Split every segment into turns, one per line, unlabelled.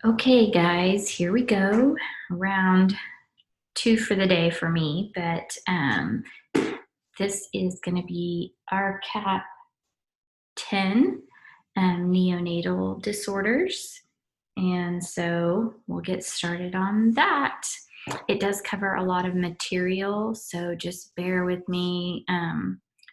Okay, guys, here we go. Round two for the day for me, but this is going to be RCAP 10, neonatal disorders. And so we'll get started on that. It does cover a lot of material, so just bear with me.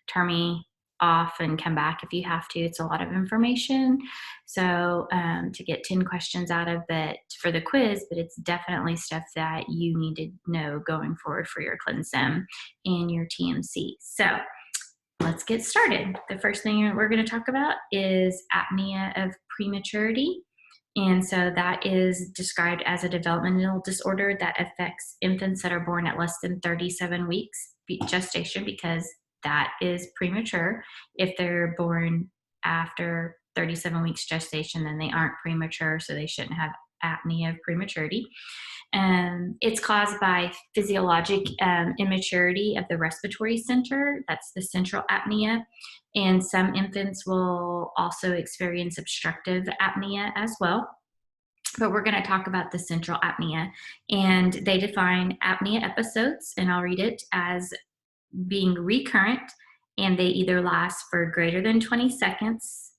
Turn me off and come back if you have to. It's a lot of information. So to get 10 questions out of it for the quiz, but it's definitely stuff that you need to know going forward for your ClinSim and your TMC. So let's get started. The first thing we're going to talk about is apnea of prematurity. And so that is described as a developmental disorder that affects infants that are born at less than 37 weeks gestation, because that is premature. If they're born after 37 weeks gestation, then they aren't premature, so they shouldn't have apnea of prematurity. It's caused by physiologic immaturity of the respiratory center. That's the central apnea. And some infants will also experience obstructive apnea as well. But we're going to talk about the central apnea. And they define apnea episodes, and I'll read it, as being recurrent, and they either last for greater than 20 seconds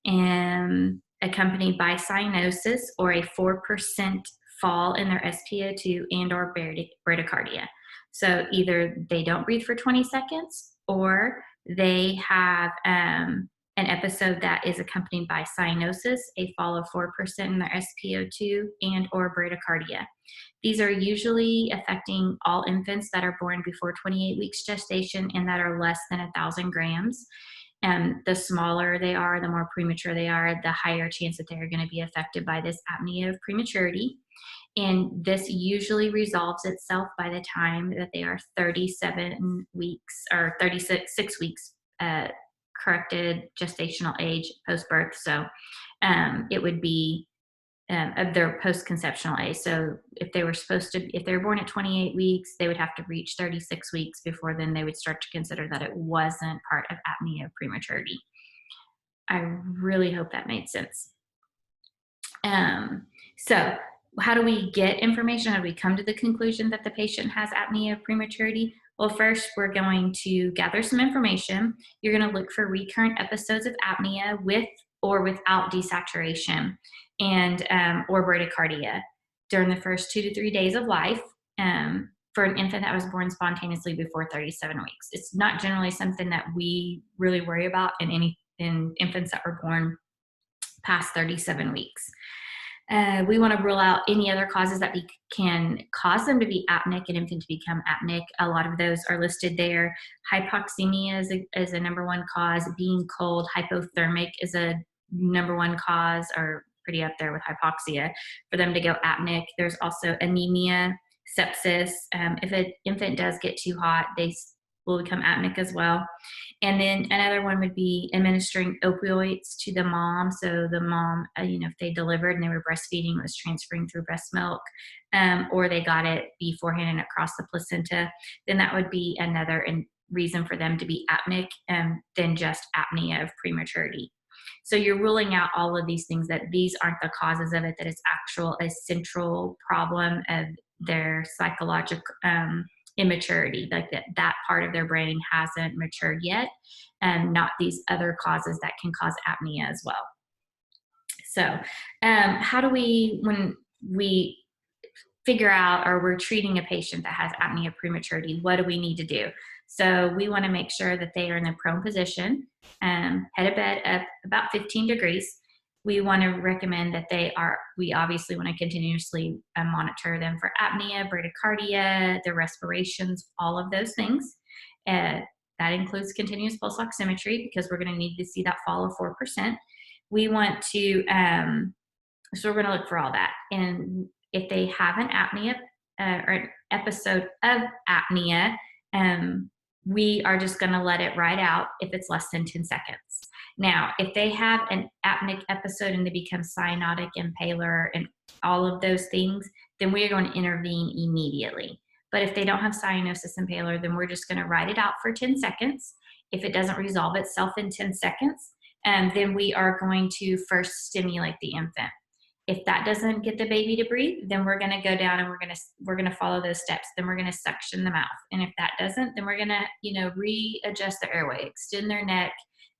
and accompanied by cyanosis or a 4% fall in their SpO2 and or bradycardia. So either they don't breathe for 20 seconds or they have an episode that is accompanied by cyanosis, a fall of 4% in their SpO2 and or bradycardia. These are usually affecting all infants that are born before 28 weeks gestation and that are less than 1,000 grams. The smaller they are, the more premature they are, the higher chance that they are going to be affected by this apnea of prematurity. And this usually resolves itself by the time that they are 37 weeks or 36 weeks corrected gestational age post-birth. So it would be of their post-conceptional age. So if they were born at 28 weeks, they would have to reach 36 weeks before then they would start to consider that it wasn't part of apnea of prematurity. I really hope that made sense. So how do we get information? How do we come to the conclusion that the patient has apnea of prematurity? Well, first, we're going to gather some information. You're going to look for recurrent episodes of apnea with or without desaturation and or bradycardia during the first 2 to 3 days of life for an infant that was born spontaneously before 37 weeks. It's not generally something that we really worry about in infants that were born past 37 weeks. We want to rule out any other causes that can cause them to be apneic, an infant to become apneic. A lot of those are listed there. Hypoxemia is a number one cause. Being cold, hypothermic is a number one cause, or pretty up there with hypoxia for them to go apneic. There's also anemia, sepsis. If an infant does get too hot, they will become apneic as well. And then another one would be administering opioids to the mom. So the mom, if they delivered and they were breastfeeding, it was transferring through breast milk, or they got it beforehand and across the placenta, then that would be another reason for them to be apneic than just apnea of prematurity. So you're ruling out all of these things, that these aren't the causes of it, that it's a central problem of their psychological immaturity, like that part of their brain hasn't matured yet, and not these other causes that can cause apnea as well. So how do we, when we figure out or we're treating a patient that has apnea of prematurity, what do we need to do? So we want to make sure that they are in the prone position, head of bed up about 15 degrees. We want to recommend that we obviously want to continuously monitor them for apnea, bradycardia, their respirations, all of those things. That includes continuous pulse oximetry, because we're going to need to see that fall of 4%. We want to, so we're going to look for all that. And if they have an apnea or an episode of apnea, we are just going to let it ride out if it's less than 10 seconds. Now, if they have an apneic episode and they become cyanotic and paler and all of those things, then we are going to intervene immediately. But if they don't have cyanosis and paler, then we're just going to ride it out for 10 seconds. If it doesn't resolve itself in 10 seconds, then we are going to first stimulate the infant. If that doesn't get the baby to breathe, then we're going to go down and we're going to follow those steps. Then we're going to suction the mouth. And if that doesn't, then we're going to, readjust the airway, extend their neck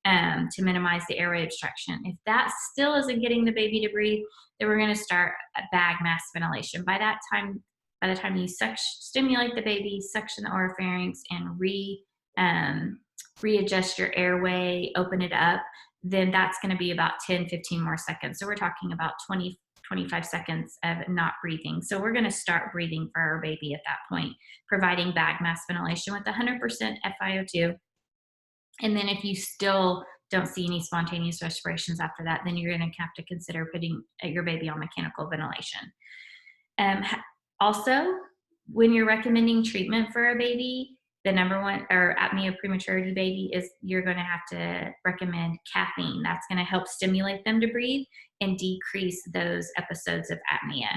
to minimize the airway obstruction. If that still isn't getting the baby to breathe, then we're going to start a bag mask ventilation. By the time you stimulate the baby, suction the oropharynx, and readjust your airway, open it up, then that's going to be about 10, 15 more seconds. So we're talking about 20, 25 seconds of not breathing. So we're going to start breathing for our baby at that point, providing bag mask ventilation with 100% FiO2. And then if you still don't see any spontaneous respirations after that, then you're going to have to consider putting your baby on mechanical ventilation. Also, when you're recommending treatment for a baby, the number one, or apnea prematurity baby, is you're going to have to recommend caffeine. That's going to help stimulate them to breathe and decrease those episodes of apnea.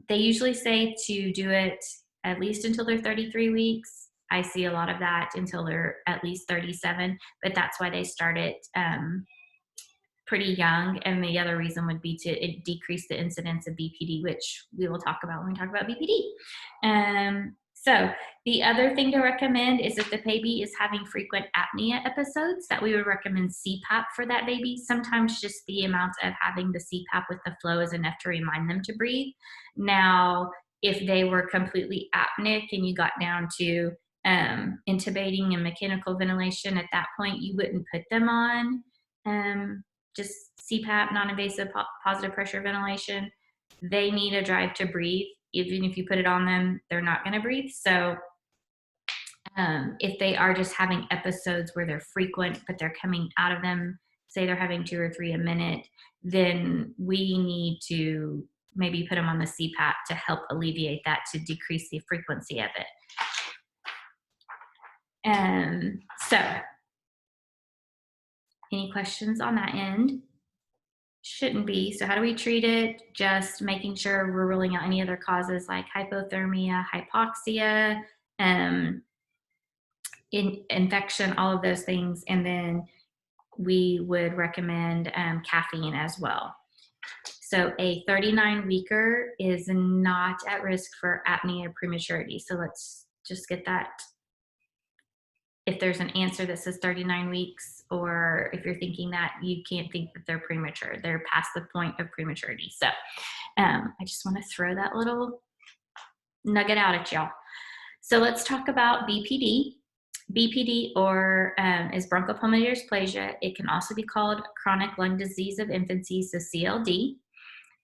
They usually say to do it at least until they're 33 weeks. I see a lot of that until they're at least 37, but that's why they start it pretty young. And the other reason would be to decrease the incidence of BPD, which we will talk about when we talk about BPD. So the other thing to recommend is if the baby is having frequent apnea episodes, that we would recommend CPAP for that baby. Sometimes just the amount of having the CPAP with the flow is enough to remind them to breathe. Now, if they were completely apneic and you got down to intubating and mechanical ventilation, at that point you wouldn't put them on just CPAP, non-invasive positive pressure ventilation. They need a drive to breathe. Even if you put it on them, they're not going to breathe. So if they are just having episodes where they're frequent, but they're coming out of them, say they're having 2 or 3 a minute, then we need to maybe put them on the CPAP to help alleviate that, to decrease the frequency of it. So any questions on that end? Shouldn't be. So how do we treat it? Just making sure we're ruling out any other causes like hypothermia, hypoxia, infection, all of those things. And then we would recommend caffeine as well. So a 39-weeker is not at risk for apnea prematurity. So let's just get that. If there's an answer that says 39 weeks, or if you're thinking that, you can't think that they're premature. They're past the point of prematurity. So I just want to throw that little nugget out at y'all. So let's talk about BPD. BPD is bronchopulmonary dysplasia. It can also be called chronic lung disease of infancy, so CLD.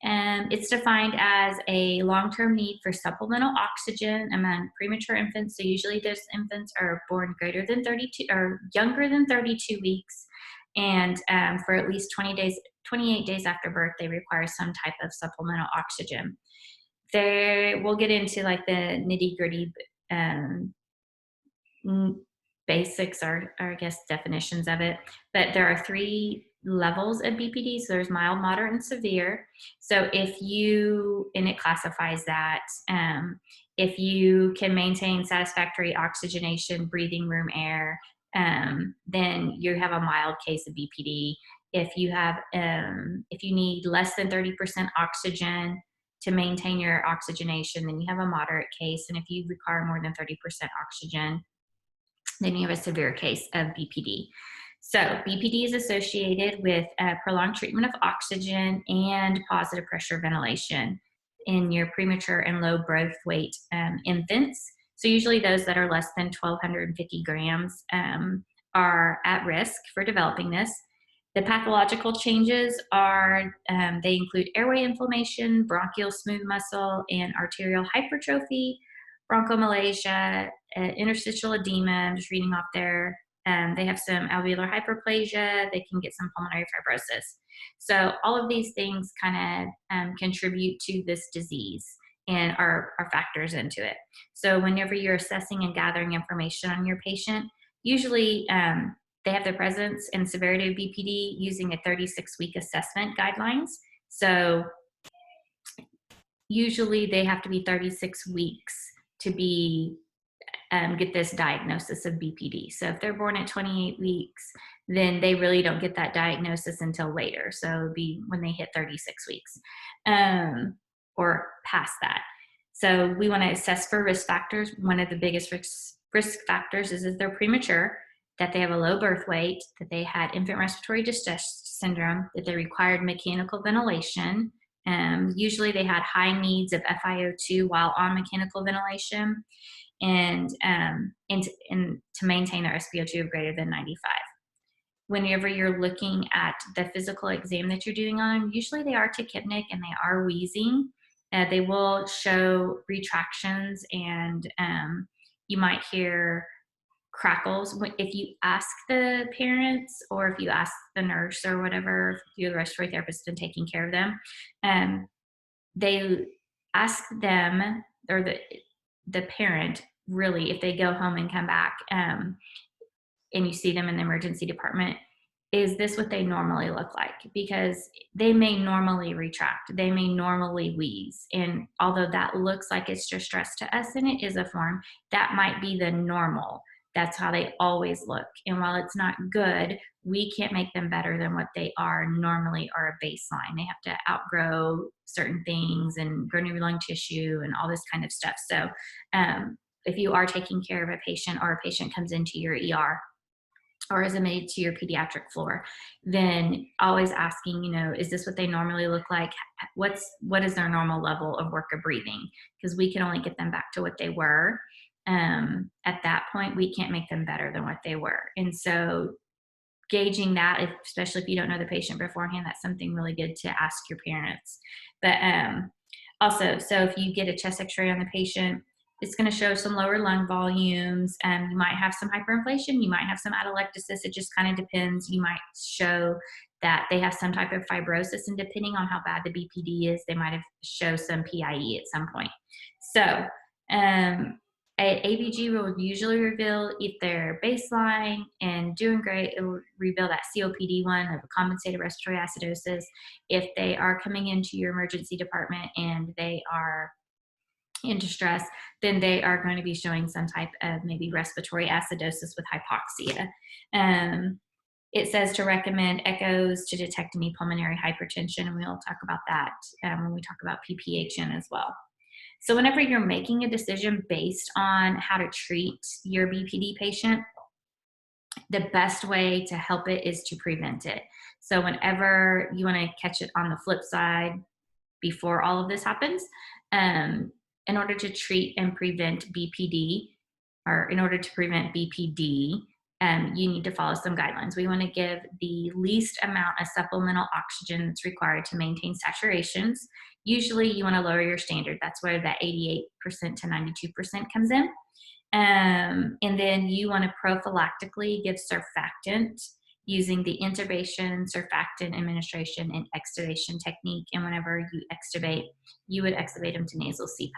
It's defined as a long-term need for supplemental oxygen among premature infants. So usually those infants are born greater than 32 or younger than 32 weeks. And for at least 28 days after birth, they require some type of supplemental oxygen. We'll get into like the nitty-gritty basics or I guess definitions of it, but there are 3 levels of BPD. So there's mild, moderate, and severe. So and it classifies that, if you can maintain satisfactory oxygenation, breathing room air, then you have a mild case of BPD. If you need less than 30% oxygen to maintain your oxygenation, then you have a moderate case. And if you require more than 30% oxygen, then you have a severe case of BPD. So BPD is associated with prolonged treatment of oxygen and positive pressure ventilation in your premature and low growth weight infants. So usually those that are less than 1,250 grams are at risk for developing this. The pathological changes are, they include airway inflammation, bronchial smooth muscle, and arterial hypertrophy, bronchomalacia, interstitial edema. I'm just reading off there. They have some alveolar hyperplasia. They can get some pulmonary fibrosis. So all of these things kind of contribute to this disease and are factors into it. So whenever you're assessing and gathering information on your patient, usually they have the presence and severity of BPD using a 36-week assessment guidelines. So usually they have to be 36 weeks to get this diagnosis of BPD. So if they're born at 28 weeks, then they really don't get that diagnosis until later. So it'd be when they hit 36 weeks or past that. So we want to assess for risk factors. One of the biggest risk factors is that they're premature, that they have a low birth weight, that they had infant respiratory distress syndrome, that they required mechanical ventilation. Usually they had high needs of FiO2 while on mechanical ventilation, and to maintain their SpO2 of greater than 95. Whenever you're looking at the physical exam that you're doing on them, usually they are tachypnic and they are wheezing. They will show retractions, and you might hear crackles. If you ask the parents, or if you ask the nurse or whatever, if you're the respiratory therapist and taking care of them, they ask them, or the parent, really, if they go home and come back and you see them in the emergency department, is this what they normally look like? Because they may normally retract, they may normally wheeze. And although that looks like it's just stress to us, and it is a form, that might be the normal. That's how they always look. And while it's not good, we can't make them better than what they are normally, or a baseline. They have to outgrow certain things and grow new lung tissue and all this kind of stuff. So if you are taking care of a patient, or a patient comes into your ER, or is admitted to your pediatric floor, then always asking, is this what they normally look like? What is their normal level of work of breathing? Because we can only get them back to what they were. At that point, we can't make them better than what they were. And so gauging that, especially if you don't know the patient beforehand, that's something really good to ask your parents. But also, so if you get a chest x-ray on the patient, it's going to show some lower lung volumes. You might have some hyperinflation. You might have some atelectasis. It just kind of depends. You might show that they have some type of fibrosis, and depending on how bad the BPD is, they might have show some PIE at some point. So ABG will usually reveal if they're baseline and doing great. It will reveal that COPD1 of compensated respiratory acidosis. If they are coming into your emergency department and they are in distress, then they are going to be showing some type of maybe respiratory acidosis with hypoxia. It says to recommend echoes to detect any pulmonary hypertension, and we'll talk about that when we talk about PPHN as well. So whenever you're making a decision based on how to treat your BPD patient, the best way to help it is to prevent it. So whenever you want to catch it on the flip side, before all of this happens, in order to treat and prevent BPD, or in order to prevent BPD, you need to follow some guidelines. We want to give the least amount of supplemental oxygen that's required to maintain saturations. Usually you want to lower your standard. That's where that 88% to 92% comes in. And then you want to prophylactically give surfactant using the intubation, surfactant administration, and extubation technique. And whenever you extubate, you would extubate them to nasal CPAP.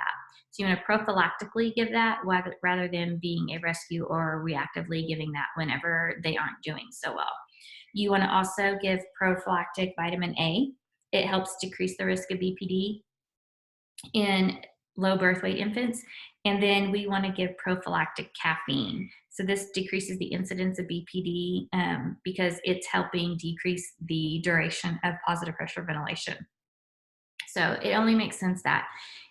So you want to prophylactically give that rather than being a rescue or reactively giving that whenever they aren't doing so well. You want to also give prophylactic vitamin A. It helps decrease the risk of BPD in low birth weight infants. And then we want to give prophylactic caffeine. So this decreases the incidence of BPD because it's helping decrease the duration of positive pressure ventilation. So it only makes sense that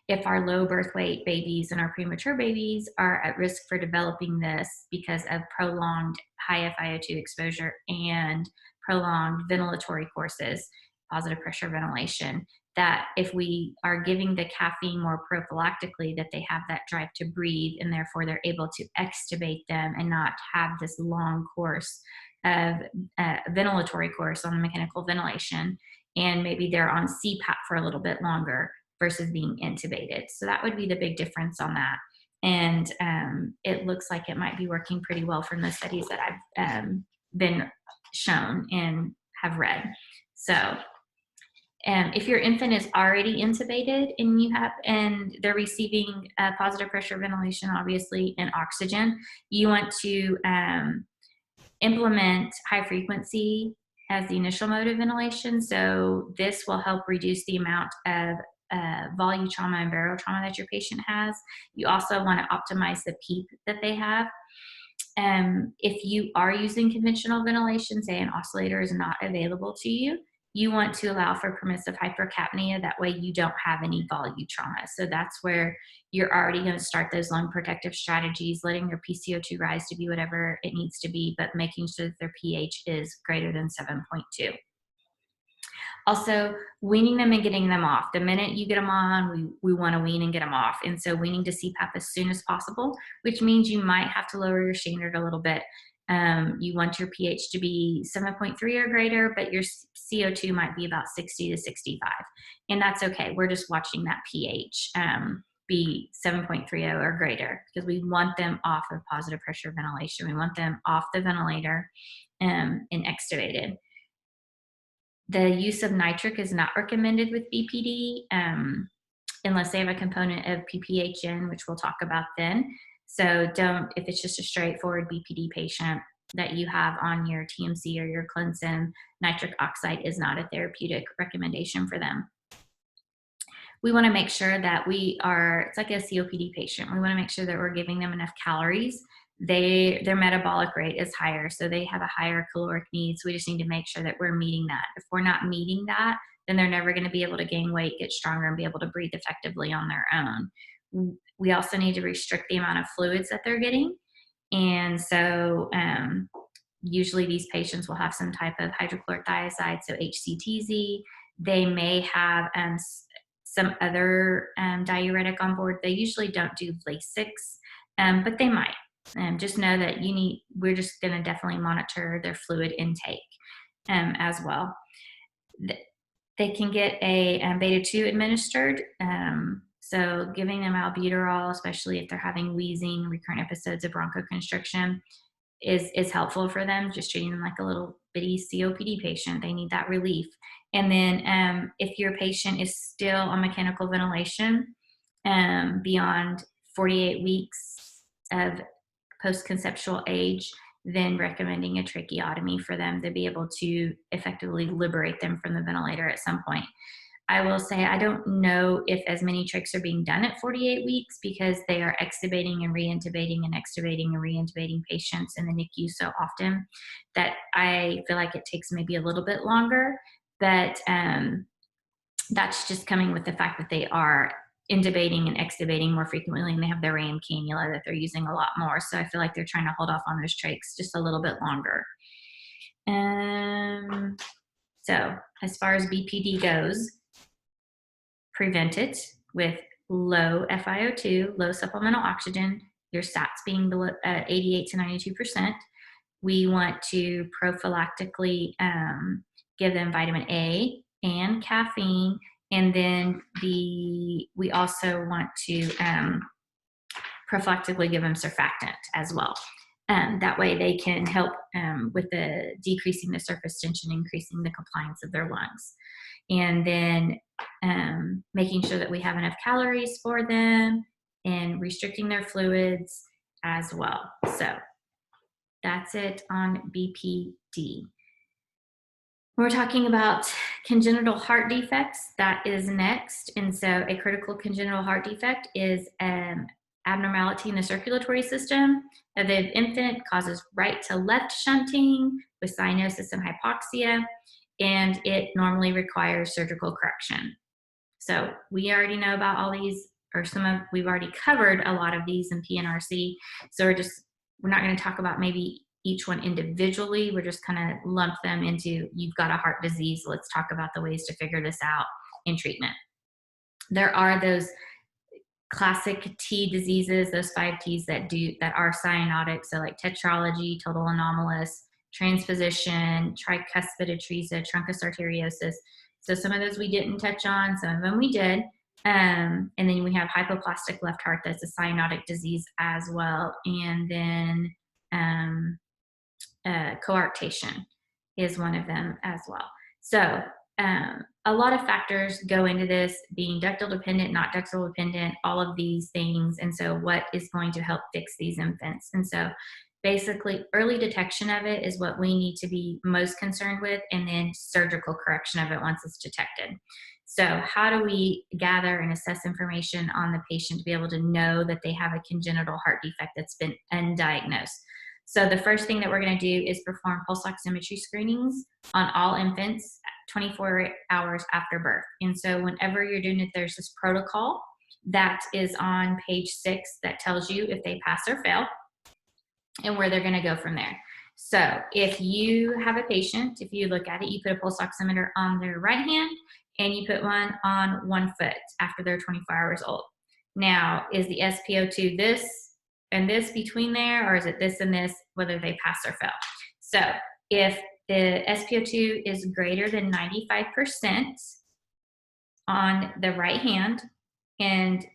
if our low birth weight babies and our premature babies are at risk for developing this because of prolonged high FiO2 exposure and prolonged ventilatory courses, positive pressure ventilation, that if we are giving the caffeine more prophylactically, that they have that drive to breathe, and therefore they're able to extubate them and not have this long course of ventilatory course on mechanical ventilation, and maybe they're on CPAP for a little bit longer versus being intubated. So that would be the big difference on that. And it looks like it might be working pretty well from the studies that I've been shown and have read. So if your infant is already intubated and they're receiving positive pressure ventilation, obviously, and oxygen, you want to implement high frequency as the initial mode of ventilation. So this will help reduce the amount of volume trauma and barial trauma that your patient has. You also want to optimize the PEEP that they have. If you are using conventional ventilation, say an oscillator is not available to you, you want to allow for permissive hypercapnia. That way you don't have any volume trauma. So that's where you're already going to start those lung protective strategies, letting your PCO2 rise to be whatever it needs to be, but making sure that their pH is greater than 7.2. Also, weaning them and getting them off. The minute you get them on, we want to wean and get them off. And so weaning to CPAP as soon as possible, which means you might have to lower your standard a little bit. You want your pH to be 7.3 or greater, but your CO2 might be about 60 to 65. And that's okay. We're just watching that pH be 7.30 or greater, because we want them off of positive pressure ventilation. We want them off the ventilator and extubated. The use of nitric is not recommended with BPD unless they have a component of PPHN, which we'll talk about then. So don't, if it's just a straightforward BPD patient that you have on your TMC or your Clinsim, nitric oxide is not a therapeutic recommendation for them. We want to make sure that it's like a COPD patient. We want to make sure that we're giving them enough calories. Their metabolic rate is higher, so they have a higher caloric need. So we just need to make sure that we're meeting that. If we're not meeting that, then they're never going to be able to gain weight, get stronger, and be able to breathe effectively on their own. We also need to restrict the amount of fluids that they're getting. And so usually these patients will have some type of hydrochloric thiazide, so HCTZ. They may have some other diuretic on board. They usually don't do Lasix, but they might. Just know that we're just going to definitely monitor their fluid intake as well. They can get a beta-2 administered. So giving them albuterol, especially if they're having wheezing, recurrent episodes of bronchoconstriction, is helpful for them, just treating them like a little bitty COPD patient. They need that relief. And then if your patient is still on mechanical ventilation beyond 48 weeks of post-conceptual age, then recommending a tracheotomy for them to be able to effectively liberate them from the ventilator at some point. I will say I don't know if as many trachs are being done at 48 weeks, because they are extubating and reintubating and extubating and reintubating patients in the NICU so often that I feel like it takes maybe a little bit longer. But that's just coming with the fact that they are intubating and extubating more frequently, and they have their RAM cannula that they're using a lot more. So I feel like they're trying to hold off on those trachs just a little bit longer. So as far as BPD goes, prevent it with low FiO2, low supplemental oxygen, your sats being below 88 to 92%. We want to prophylactically give them vitamin A and caffeine. And then we also want to prophylactically give them surfactant as well. That way they can help with the decreasing the surface tension, increasing the compliance of their lungs. And then making sure that we have enough calories for them and restricting their fluids as well. So that's it on BPD. We're talking about congenital heart defects. That is next. And so a critical congenital heart defect is abnormality in the circulatory system of the infant, causes right to left shunting with cyanosis and hypoxia, and it normally requires surgical correction. So we already know about all these, or we've already covered a lot of these in PNRC. So we're not going to talk about maybe each one individually. We're just kind of lump them into, you've got a heart disease. Let's talk about the ways to figure this out in treatment. There are those classic T diseases, those 5 Ts that are cyanotic. So like tetralogy, total anomalous, transposition, tricuspid atresia, truncus arteriosus. So some of those we didn't touch on, some of them we did. And then we have hypoplastic left heart, that's a cyanotic disease as well. And then coarctation is one of them as well. So a lot of factors go into this, being ductal dependent, not ductal dependent, all of these things. And so what is going to help fix these infants? And so basically early detection of it is what we need to be most concerned with, and then surgical correction of it once it's detected. So how do we gather and assess information on the patient to be able to know that they have a congenital heart defect that's been undiagnosed? So the first thing that we're going to do is perform pulse oximetry screenings on all infants 24 hours after birth. And so whenever you're doing it, there's this protocol that is on page 6 that tells you if they pass or fail and where they're going to go from there. So if you have a patient, if you look at it, you put a pulse oximeter on their right hand and you put one on one foot after they're 24 hours old. Now, is the SpO2 this and this between there, or is it this and this, whether they pass or fail? So if the SpO2 is greater than 95% on the right hand and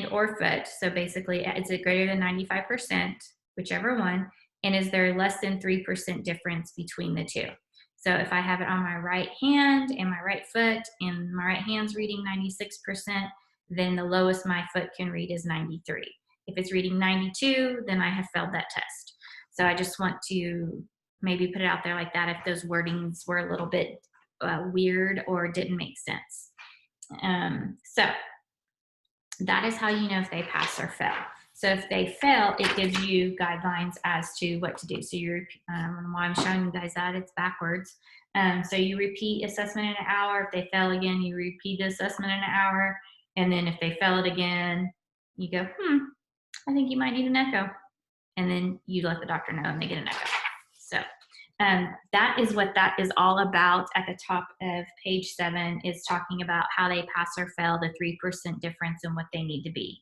or foot, so basically is it greater than 95%, whichever one, and is there less than 3% difference between the two? So if I have it on my right hand and my right foot and my right hand's reading 96%, then the lowest my foot can read is 93. If it's reading 92, then I have failed that test. So I just want to maybe put it out there like that if those wordings were a little bit weird or didn't make sense. So that is how you know if they pass or fail. So if they fail, it gives you guidelines as to what to do. So you're, while I'm showing you guys that, it's backwards. So you repeat assessment in an hour. If they fail again, you repeat the assessment in an hour. And then if they fail it again, you go, I think you might need an echo. And then you let the doctor know and they get an echo. So that is what that is all about. At the top of page 7 is talking about how they pass or fail, the 3% difference and what they need to be.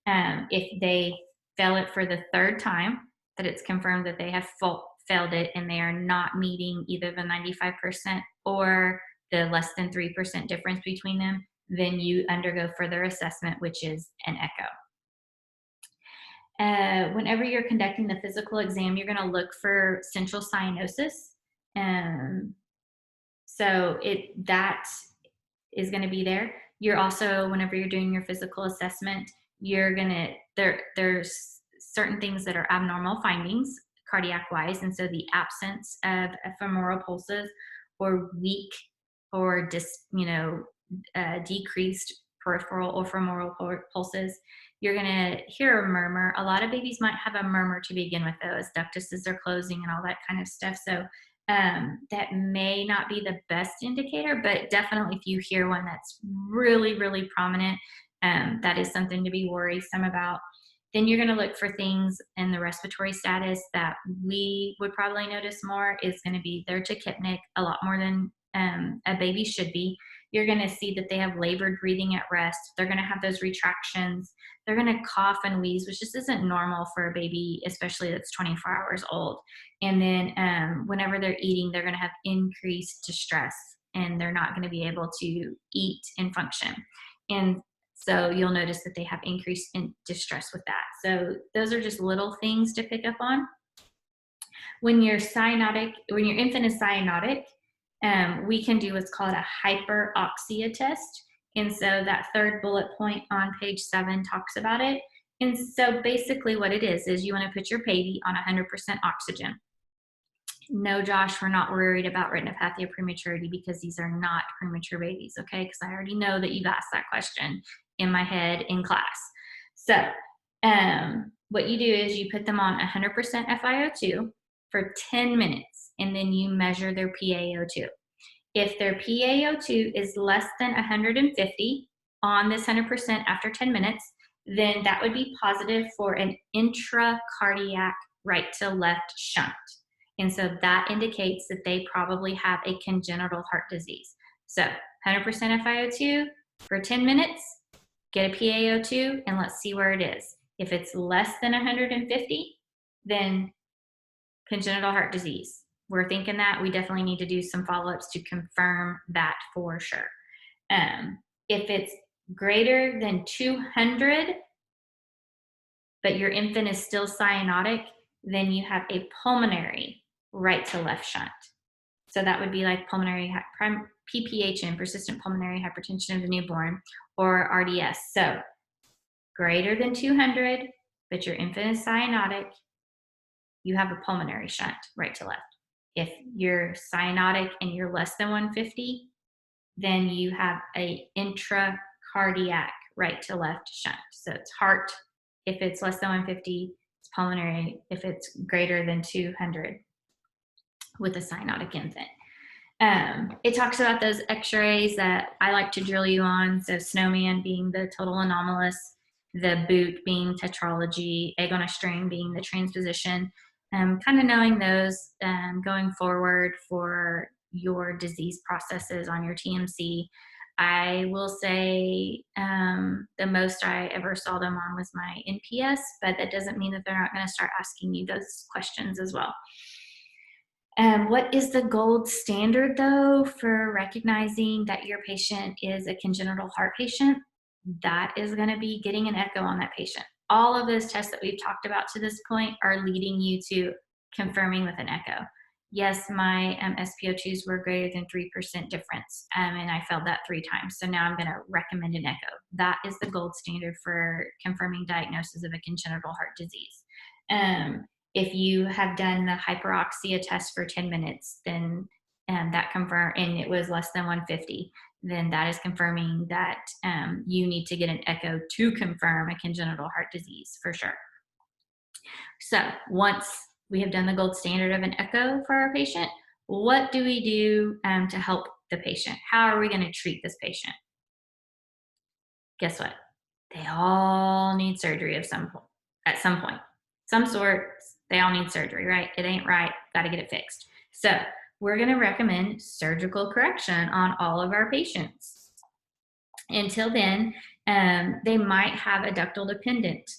If they fail it for the third time, that it's confirmed that they have failed it and they are not meeting either the 95% or the less than 3% difference between them, then you undergo further assessment, which is an echo. Whenever you're conducting the physical exam, you're going to look for central cyanosis. So that is going to be there. You're also, whenever you're doing your physical assessment, you're going to, there's certain things that are abnormal findings cardiac wise. And so the absence of femoral pulses or weak or decreased peripheral or femoral pulses, you're going to hear a murmur. A lot of babies might have a murmur to begin with, though, as ductuses are closing and all that kind of stuff. So that may not be the best indicator, but definitely if you hear one that's really, really prominent, that is something to be worrisome about. Then you're going to look for things in the respiratory status that we would probably notice more is going to be their tachypnic, a lot more than a baby should be. You're going to see that they have labored breathing at rest. They're going to have those retractions. They're going to cough and wheeze, which just isn't normal for a baby, especially that's 24 hours old. And then whenever they're eating, they're going to have increased distress and they're not going to be able to eat and function. And so you'll notice that they have increased in distress with that. So those are just little things to pick up on. When your infant is cyanotic, we can do what's called a hyperoxia test. And so that third bullet point on page 7 talks about it. And so basically what it is you want to put your baby on 100% oxygen. No, Josh, we're not worried about retinopathy of prematurity because these are not premature babies, okay? Because I already know that you've asked that question in my head in class. So what you do is you put them on 100% FiO2 for 10 minutes, and then you measure their PaO2. If their PaO2 is less than 150 on this 100% after 10 minutes, then that would be positive for an intracardiac right to left shunt. And so that indicates that they probably have a congenital heart disease. So 100% FiO2 for 10 minutes, get a PaO2, and let's see where it is. If it's less than 150, then congenital heart disease. We're thinking that we definitely need to do some follow-ups to confirm that for sure. If it's greater than 200, but your infant is still cyanotic, then you have a pulmonary right to left shunt. So that would be like pulmonary PPHN, persistent pulmonary hypertension of the newborn, or RDS. So greater than 200, but your infant is cyanotic, you have a pulmonary shunt right to left. If you're cyanotic and you're less than 150, then you have a intracardiac right to left shunt. So it's heart. If it's less than 150, it's pulmonary if it's greater than 200 with a cyanotic infant. It talks about those x-rays that I like to drill you on. So snowman being the total anomalous, the boot being tetralogy, egg on a string being the transposition. Kind of knowing those going forward for your disease processes on your TMC. I will say the most I ever saw them on was my NPS, but that doesn't mean that they're not going to start asking you those questions as well. What is the gold standard, though, for recognizing that your patient is a congenital heart patient? That is going to be getting an echo on that patient. All of those tests that we've talked about to this point are leading you to confirming with an echo. Yes, my SpO2s were greater than 3% difference, and I failed that 3 times. So now I'm going to recommend an echo. That is the gold standard for confirming diagnosis of a congenital heart disease. If you have done the hyperoxia test for 10 minutes, then that confirm, and it was less than 150, then that is confirming that you need to get an echo to confirm a congenital heart disease for sure. So once we have done the gold standard of an echo for our patient, what do we do to help the patient? How are we going to treat this patient? Guess what? They all need surgery at some point. Some sort, they all need surgery, right? It ain't right, got to get it fixed. So we're going to recommend surgical correction on all of our patients. Until then, they might have a ductal dependent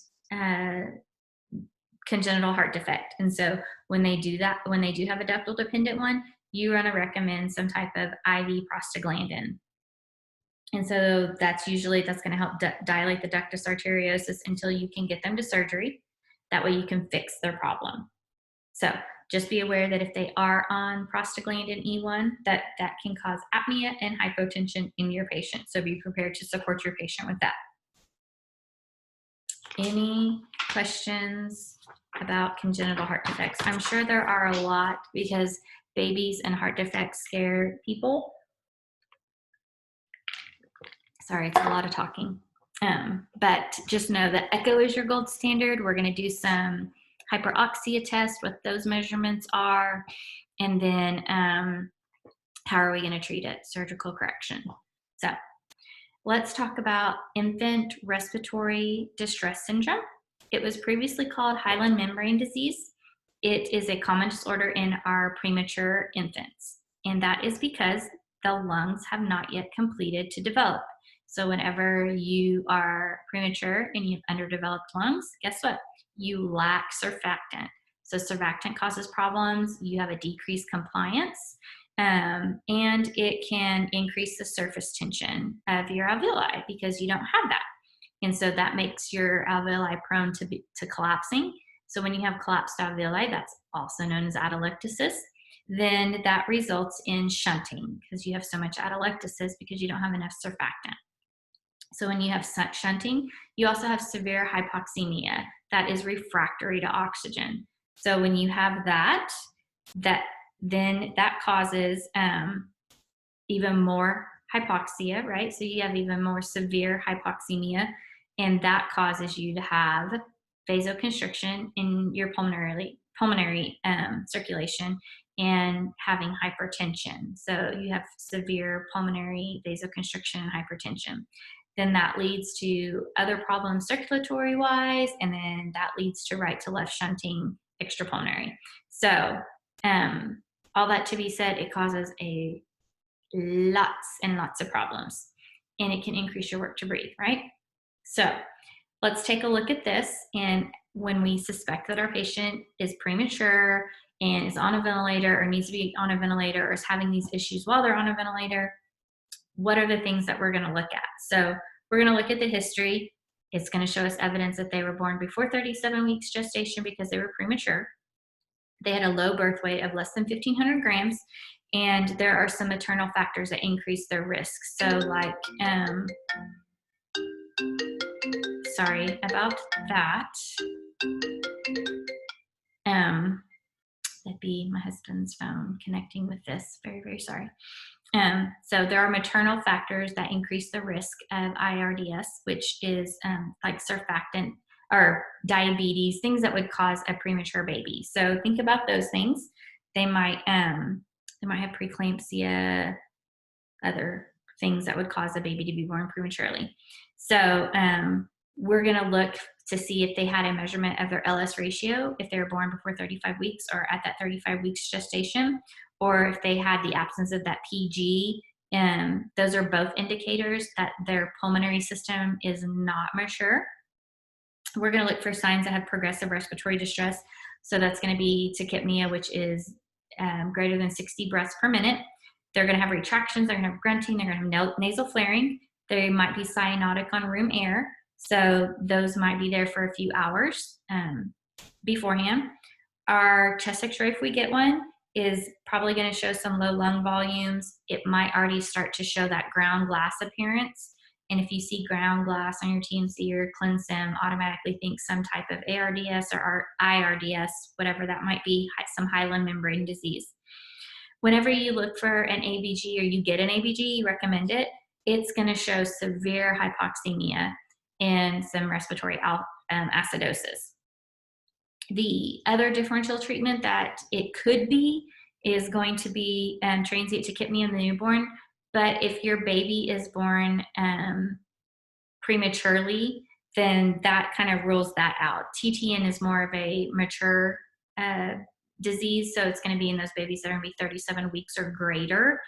congenital heart defect. And so when they do that, when they do have a ductal dependent one, you want to recommend some type of IV prostaglandin. And so that's going to help dilate the ductus arteriosus until you can get them to surgery. That way you can fix their problem. So just be aware that if they are on prostaglandin E1, that can cause apnea and hypotension in your patient. So be prepared to support your patient with that. Any questions about congenital heart defects? I'm sure there are a lot because babies and heart defects scare people. Sorry, it's a lot of talking. But just know that echo is your gold standard. We're going to do some hyperoxia tests, what those measurements are, and then how are we going to treat it? Surgical correction. So let's talk about infant respiratory distress syndrome. It was previously called hyaline membrane disease. It is a common disorder in our premature infants, and that is because the lungs have not yet completed to develop. So whenever you are premature and you have underdeveloped lungs, guess what? You lack surfactant. So surfactant causes problems. You have a decreased compliance, and it can increase the surface tension of your alveoli because you don't have that. And so that makes your alveoli prone to collapsing. So when you have collapsed alveoli, that's also known as atelectasis, then that results in shunting because you have so much atelectasis because you don't have enough surfactant. So when you have shunting, you also have severe hypoxemia that is refractory to oxygen. So when you have that then that causes even more hypoxia, right? So you have even more severe hypoxemia, and that causes you to have vasoconstriction in your pulmonary circulation and having hypertension. So you have severe pulmonary vasoconstriction and hypertension. Then that leads to other problems circulatory wise, and then that leads to right to left shunting extrapulmonary. So all that to be said, it causes lots and lots of problems, and it can increase your work to breathe, right? So let's take a look at this. And when we suspect that our patient is premature and is on a ventilator or needs to be on a ventilator or is having these issues while they're on a ventilator, what are the things that we're going to look at? So we're going to look at the history. It's going to show us evidence that they were born before 37 weeks gestation because they were premature. They had a low birth weight of less than 1,500 grams, and there are some maternal factors that increase their risk. So like, sorry about that. That'd be my husband's phone connecting with this. Very, very sorry. So there are maternal factors that increase the risk of IRDS, which is like surfactant or diabetes, things that would cause a premature baby. So think about those things. They might have preeclampsia, other things that would cause a baby to be born prematurely. So we're going to look to see if they had a measurement of their LS ratio, if they were born before 35 weeks or at that 35 weeks gestation, or if they had the absence of that PG. Those are both indicators that their pulmonary system is not mature. We're going to look for signs that have progressive respiratory distress. So that's going to be tachypnea, which is greater than 60 breaths per minute. They're going to have retractions, they're going to have grunting, they're going to have nasal flaring. They might be cyanotic on room air. So those might be there for a few hours beforehand. Our chest x-ray, if we get one, is probably going to show some low lung volumes. It might already start to show that ground glass appearance. And if you see ground glass on your TNC or ClinSim, automatically think some type of ARDS or IRDS, whatever that might be, some hyaline membrane disease. Whenever you look for an ABG or you get an ABG, you recommend it, it's going to show severe hypoxemia and some respiratory acidosis. The other differential treatment that it could be is going to be transient tachypnea in the newborn. But if your baby is born prematurely, then that kind of rules that out. TTN is more of a mature disease, so it's going to be in those babies that are going to be 37 weeks or greater.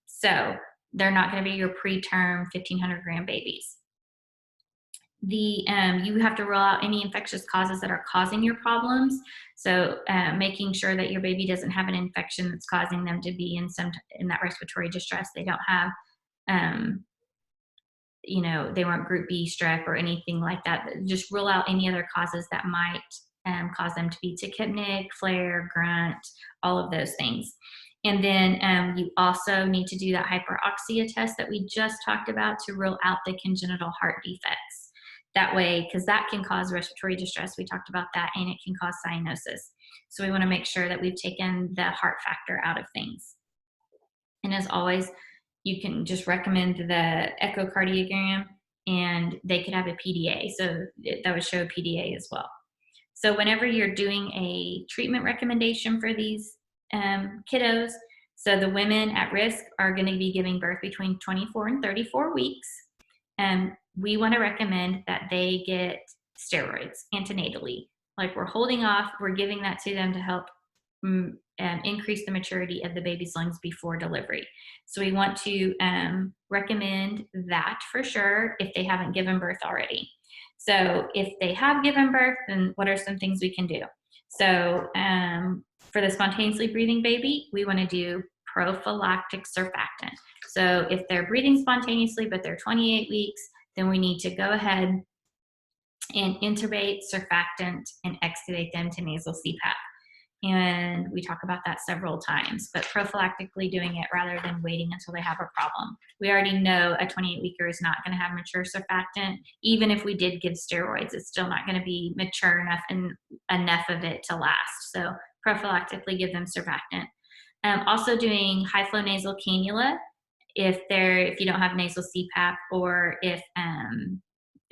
So they're not going to be your preterm 1,500 gram babies. You have to rule out any infectious causes that are causing your problems. So making sure that your baby doesn't have an infection that's causing them to be in that respiratory distress. They don't have, they weren't group B strep or anything like that. Just rule out any other causes that might cause them to be tachypnic, flare, grunt, all of those things. And then you also need to do that hyperoxia test that we just talked about to rule out the congenital heart defects. That way, because that can cause respiratory distress, we talked about that, and it can cause cyanosis. So we want to make sure that we've taken the heart factor out of things. And as always, you can just recommend the echocardiogram, and they could have a PDA. So that would show a PDA as well. So whenever you're doing a treatment recommendation for these kiddos, so the women at risk are going to be giving birth between 24 and 34 weeks. We want to recommend that they get steroids antenatally. Like, we're holding off, we're giving that to them to help increase the maturity of the baby's lungs before delivery. So we want to recommend that for sure if they haven't given birth already. So if they have given birth, then what are some things we can do? So for the spontaneously breathing baby, we want to do prophylactic surfactant. So if they're breathing spontaneously but they're 28 weeks, then we need to go ahead and intubate, surfactant, and extubate them to nasal CPAP. And we talk about that several times, but prophylactically doing it rather than waiting until they have a problem. We already know a 28-weeker is not going to have mature surfactant. Even if we did give steroids, it's still not going to be mature enough and enough of it to last. So prophylactically give them surfactant. Also doing high flow nasal cannula if you don't have nasal CPAP, or if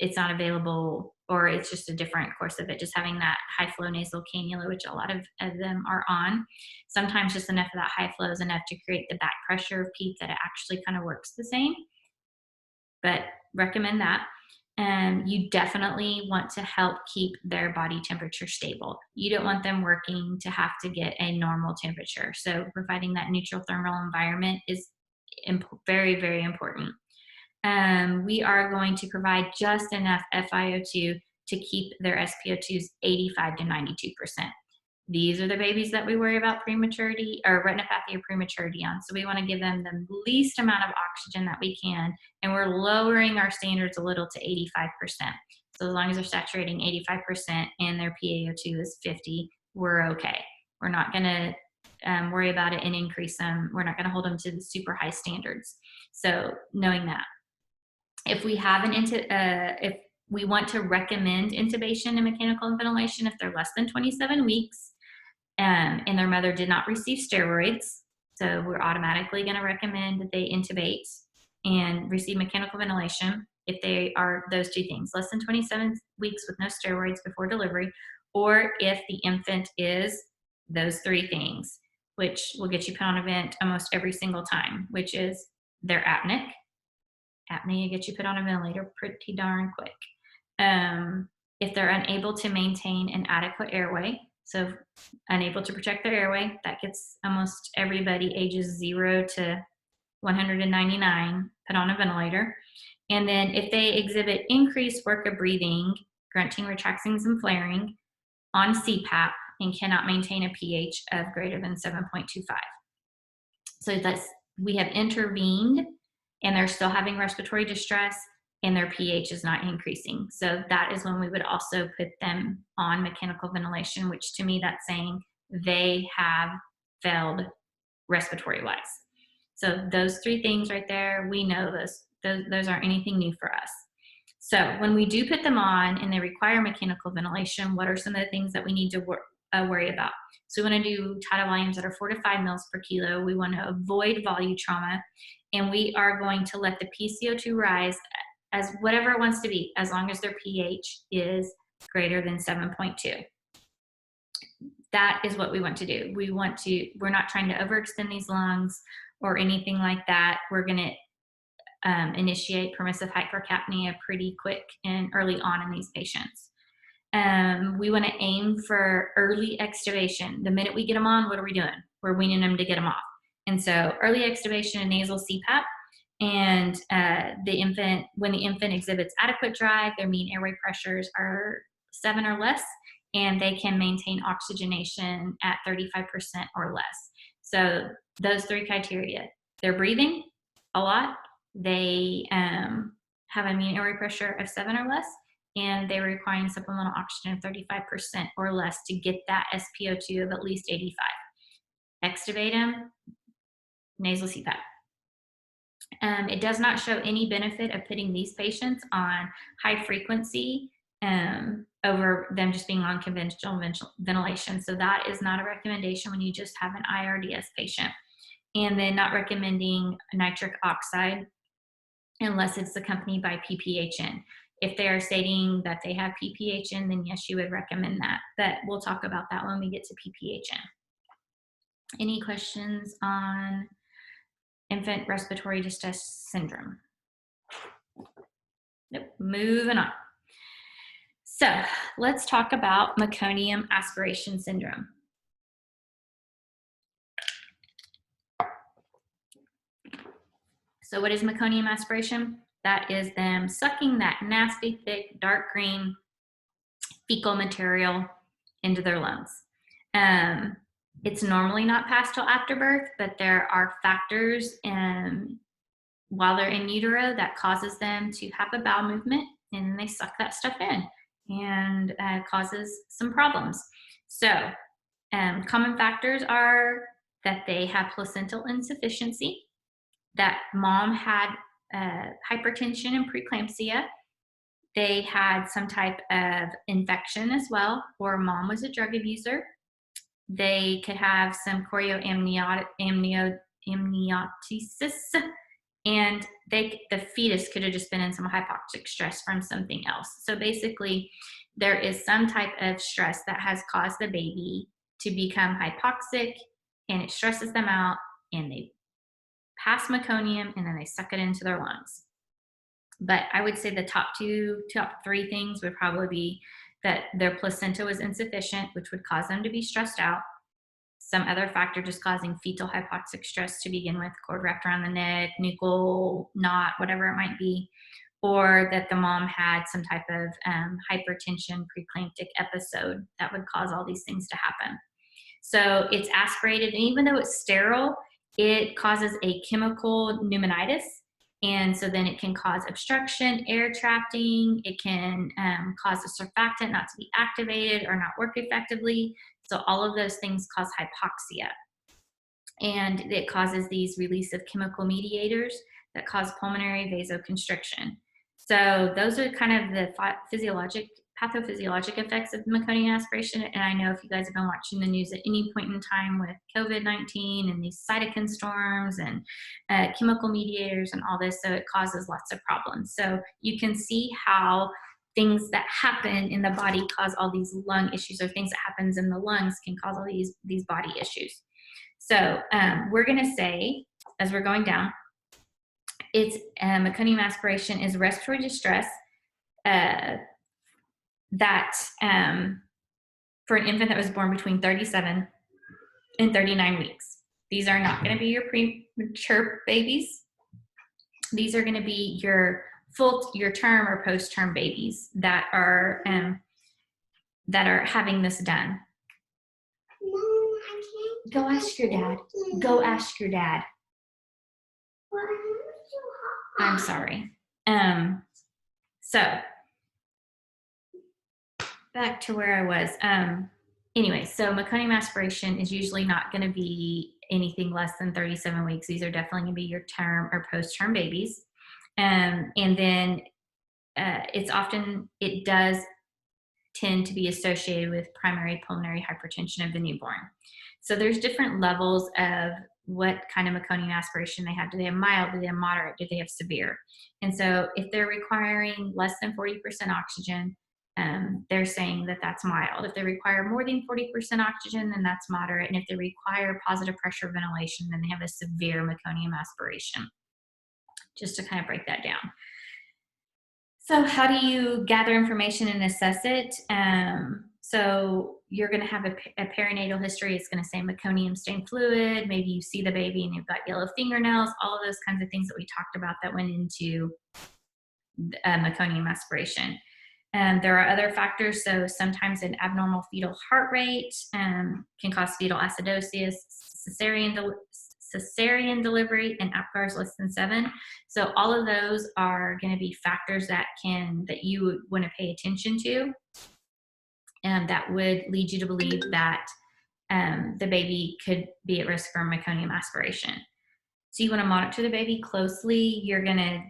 it's not available, or it's just a different course of it, just having that high flow nasal cannula, which a lot of them are on. Sometimes just enough of that high flow is enough to create the back pressure of PEEP that it actually kind of works the same, but recommend that. You definitely want to help keep their body temperature stable. You don't want them working to have to get a normal temperature. So providing that neutral thermal environment is very, very important. We are going to provide just enough FiO2 to keep their SpO2s 85 to 92%. These are the babies that we worry about prematurity or retinopathy or prematurity on. So we want to give them the least amount of oxygen that we can, and we're lowering our standards a little to 85%. So as long as they're saturating 85% and their PaO2 is 50, we're okay. We're not going to worry about it and increase them. We're not going to hold them to the super high standards. So knowing that. If we have if we want to recommend intubation and mechanical ventilation if they're less than 27 weeks and their mother did not receive steroids, so we're automatically going to recommend that they intubate and receive mechanical ventilation. if they are those two things, less than 27 weeks with no steroids before delivery, or if the infant is those three things, which will get you put on a vent almost every single time, which is they're apneic. Apnea gets you put on a ventilator pretty darn quick. If they're unable to maintain an adequate airway, so unable to protect their airway, that gets almost everybody ages 0 to 199 put on a ventilator. And then if they exhibit increased work of breathing, grunting, retractions, and flaring on CPAP and cannot maintain a pH of greater than 7.25. So we have intervened and they're still having respiratory distress and their pH is not increasing. So that is when we would also put them on mechanical ventilation, which to me that's saying they have failed respiratory wise. So those three things right there, we know those aren't anything new for us. So when we do put them on and they require mechanical ventilation, what are some of the things that we need to worry about? So we want to do tidal volumes that are 4 to 5 mils per kilo. We want to avoid volume trauma, and we are going to let the PCO2 rise as whatever it wants to be, as long as their pH is greater than 7.2. That is what we want to do. We're not trying to overextend these lungs or anything like that. We're going to initiate permissive hypercapnia pretty quick and early on in these patients. We want to aim for early extubation. The minute we get them on, what are we doing? We're weaning them to get them off. And so early extubation and nasal CPAP, and when the infant exhibits adequate drive, their mean airway pressures are 7 or less, and they can maintain oxygenation at 35% or less. So those three criteria: they're breathing a lot, they have a mean airway pressure of 7 or less, and they're requiring supplemental oxygen of 35% or less to get that SpO2 of at least 85. Extubate them, nasal CPAP. It does not show any benefit of putting these patients on high frequency over them just being on conventional ventilation. So that is not a recommendation when you just have an IRDS patient. And then not recommending nitric oxide unless it's accompanied by PPHN. If they are stating that they have PPHN, then yes, you would recommend that. But we'll talk about that when we get to PPHN. Any questions on infant respiratory distress syndrome? Nope, moving on. So let's talk about meconium aspiration syndrome. So what is meconium aspiration? That is them sucking that nasty, thick, dark green fecal material into their lungs. It's normally not passed till after birth, but there are factors while they're in utero that causes them to have a bowel movement, and they suck that stuff in, and causes some problems. So common factors are that they have placental insufficiency, that mom had hypertension and preeclampsia, they had some type of infection as well, or mom was a drug abuser. They could have some chorioamniotesis, and the fetus could have just been in some hypoxic stress from something else. So basically, there is some type of stress that has caused the baby to become hypoxic, and it stresses them out, and they pass meconium, and then they suck it into their lungs. But I would say the top three things would probably be that their placenta was insufficient, which would cause them to be stressed out. Some other factor just causing fetal hypoxic stress to begin with, cord wrapped around the neck, nuchal knot, whatever it might be. Or that the mom had some type of hypertension preeclamptic episode that would cause all these things to happen. So it's aspirated, and even though it's sterile, it causes a chemical pneumonitis. And so then it can cause obstruction, air trapping. It can cause a surfactant not to be activated or not work effectively. So all of those things cause hypoxia. And it causes these release of chemical mediators that cause pulmonary vasoconstriction. So those are kind of the physiologic pathophysiologic effects of meconium aspiration. And I know if you guys have been watching the news at any point in time with COVID-19 and these cytokine storms and chemical mediators and all this, so it causes lots of problems. So you can see how things that happen in the body cause all these lung issues, or things that happens in the lungs can cause all these body issues. So we're going to say, as we're going down, it's meconium aspiration is respiratory distress that for an infant that was born between 37 and 39 weeks. These are not going to be your premature babies. These are going to be your term or post-term babies that are having this done.
Mom, I can't.
Go ask your dad. Go ask your dad. I'm sorry. So back to where I was. Anyway, so meconium aspiration is usually not going to be anything less than 37 weeks. These are definitely going to be your term or post-term babies. And then it does tend to be associated with primary pulmonary hypertension of the newborn. So there's different levels of what kind of meconium aspiration they have. Do they have mild? Do they have moderate? Do they have severe? And so if they're requiring less than 40% oxygen, they're saying that that's mild. If they require more than 40% oxygen, then that's moderate. And if they require positive pressure ventilation, then they have a severe meconium aspiration. Just to kind of break that down. So how do you gather information and assess it? So you're going to have a perinatal history. It's going to say meconium stained fluid. Maybe you see the baby and you've got yellow fingernails, all of those kinds of things that we talked about that went into meconium aspiration. There are other factors. So sometimes an abnormal fetal heart rate can cause fetal acidosis, cesarean delivery, and APGARs less than 7. So all of those are going to be factors that you would want to pay attention to, and that would lead you to believe that the baby could be at risk for meconium aspiration. So you want to monitor the baby closely. You're going to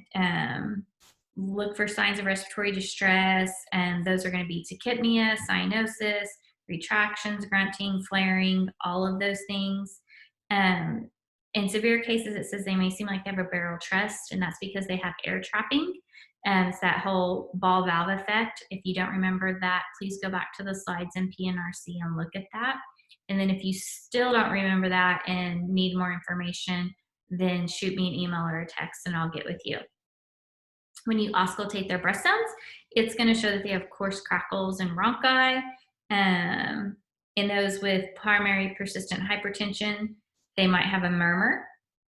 look for signs of respiratory distress, and those are going to be tachypnea, cyanosis, retractions, grunting, flaring, all of those things. In severe cases, it says they may seem like they have a barrel trust, and that's because they have air trapping. It's that whole ball valve effect. If you don't remember that, please go back to the slides in PNRC and look at that. And then if you still don't remember that and need more information, then shoot me an email or a text and I'll get with you. When you auscultate their breath sounds, it's going to show that they have coarse crackles and rhonchi. In those with primary persistent hypertension, they might have a murmur.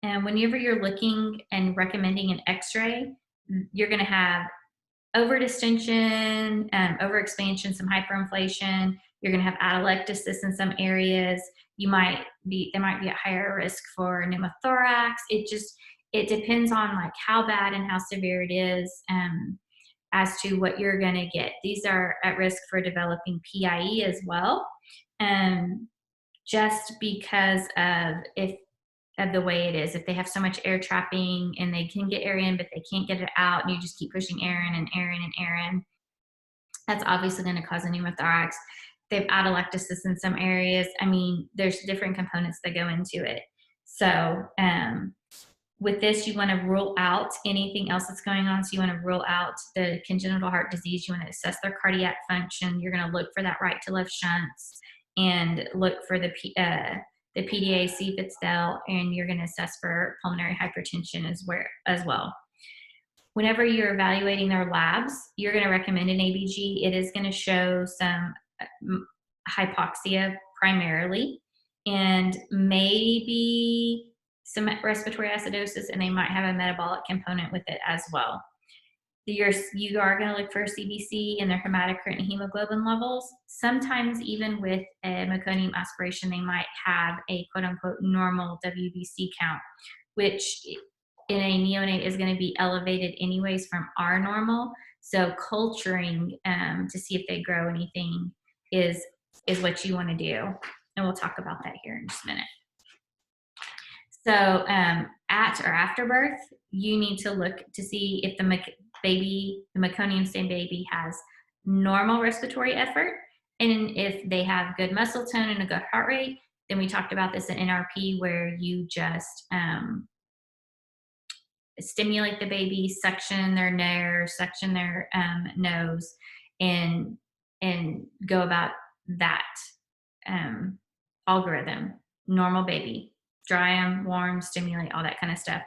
And whenever you're looking and recommending an x-ray, you're going to have overdistension, overexpansion, some hyperinflation. You're going to have atelectasis in some areas. They might be at higher risk for pneumothorax. It depends on like how bad and how severe it is as to what you're going to get. These are at risk for developing PIE as well, just because of the way it is. If they have so much air trapping and they can get air in, but they can't get it out, and you just keep pushing air in and air in and air in, that's obviously going to cause a pneumothorax. They have atelectasis in some areas. I mean, there's different components that go into it. So with this, you want to rule out anything else that's going on. So you want to rule out the congenital heart disease. You want to assess their cardiac function. You're going to look for that right to left shunts and look for the PDA, see if it's Dell, and you're going to assess for pulmonary hypertension as well. Whenever you're evaluating their labs, you're going to recommend an ABG. It is going to show some hypoxia primarily, and maybe some respiratory acidosis, and they might have a metabolic component with it as well. You are going to look for CBC and their hematocrit and hemoglobin levels. Sometimes even with a meconium aspiration, they might have a quote-unquote normal WBC count, which in a neonate is going to be elevated anyways from our normal. So culturing to see if they grow anything is what you want to do. And we'll talk about that here in just a minute. So at or after birth, you need to look to see if the meconium stained baby has normal respiratory effort. And if they have good muscle tone and a good heart rate, then we talked about this in NRP where you just stimulate the baby, suction their nose, suction their nose, and go about that algorithm. Normal baby, dry them, warm, stimulate, all that kind of stuff.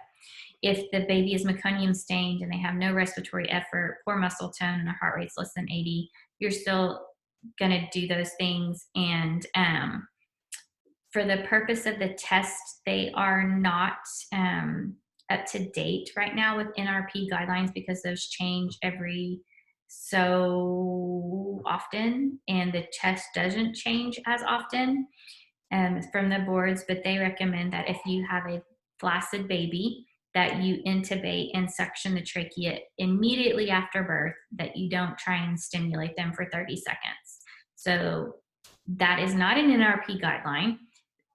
If the baby is meconium stained and they have no respiratory effort, poor muscle tone, and their heart rate's less than 80, you're still going to do those things. And for the purpose of the test, they are not up to date right now with NRP guidelines because those change every so often, and the test doesn't change as often from the boards, but they recommend that if you have a flaccid baby, that you intubate and suction the trachea immediately after birth, that you don't try and stimulate them for 30 seconds. So that is not an NRP guideline,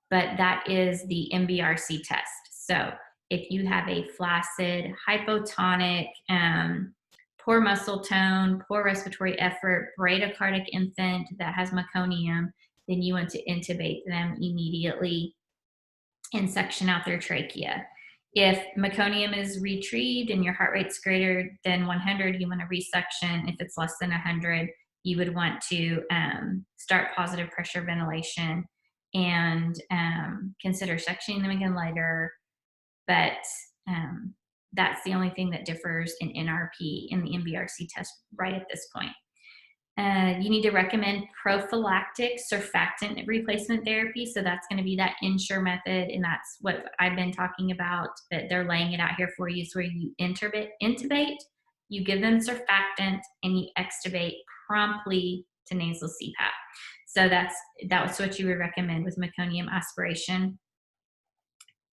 but that is the MBRC test. So if you have a flaccid, hypotonic, poor muscle tone, poor respiratory effort, bradycardic infant that has meconium, then you want to intubate them immediately and suction out their trachea. If meconium is retrieved and your heart rate's greater than 100, you want to resuction. If it's less than 100, you would want to start positive pressure ventilation and consider suctioning them again later. But that's the only thing that differs in NRP and the MBRC test right at this point. You need to recommend prophylactic surfactant replacement therapy. So that's going to be that Ensure method. And that's what I've been talking about, that they're laying it out here for you. So where you intubate, you give them surfactant, and you extubate promptly to nasal CPAP. So that was what you would recommend with meconium aspiration.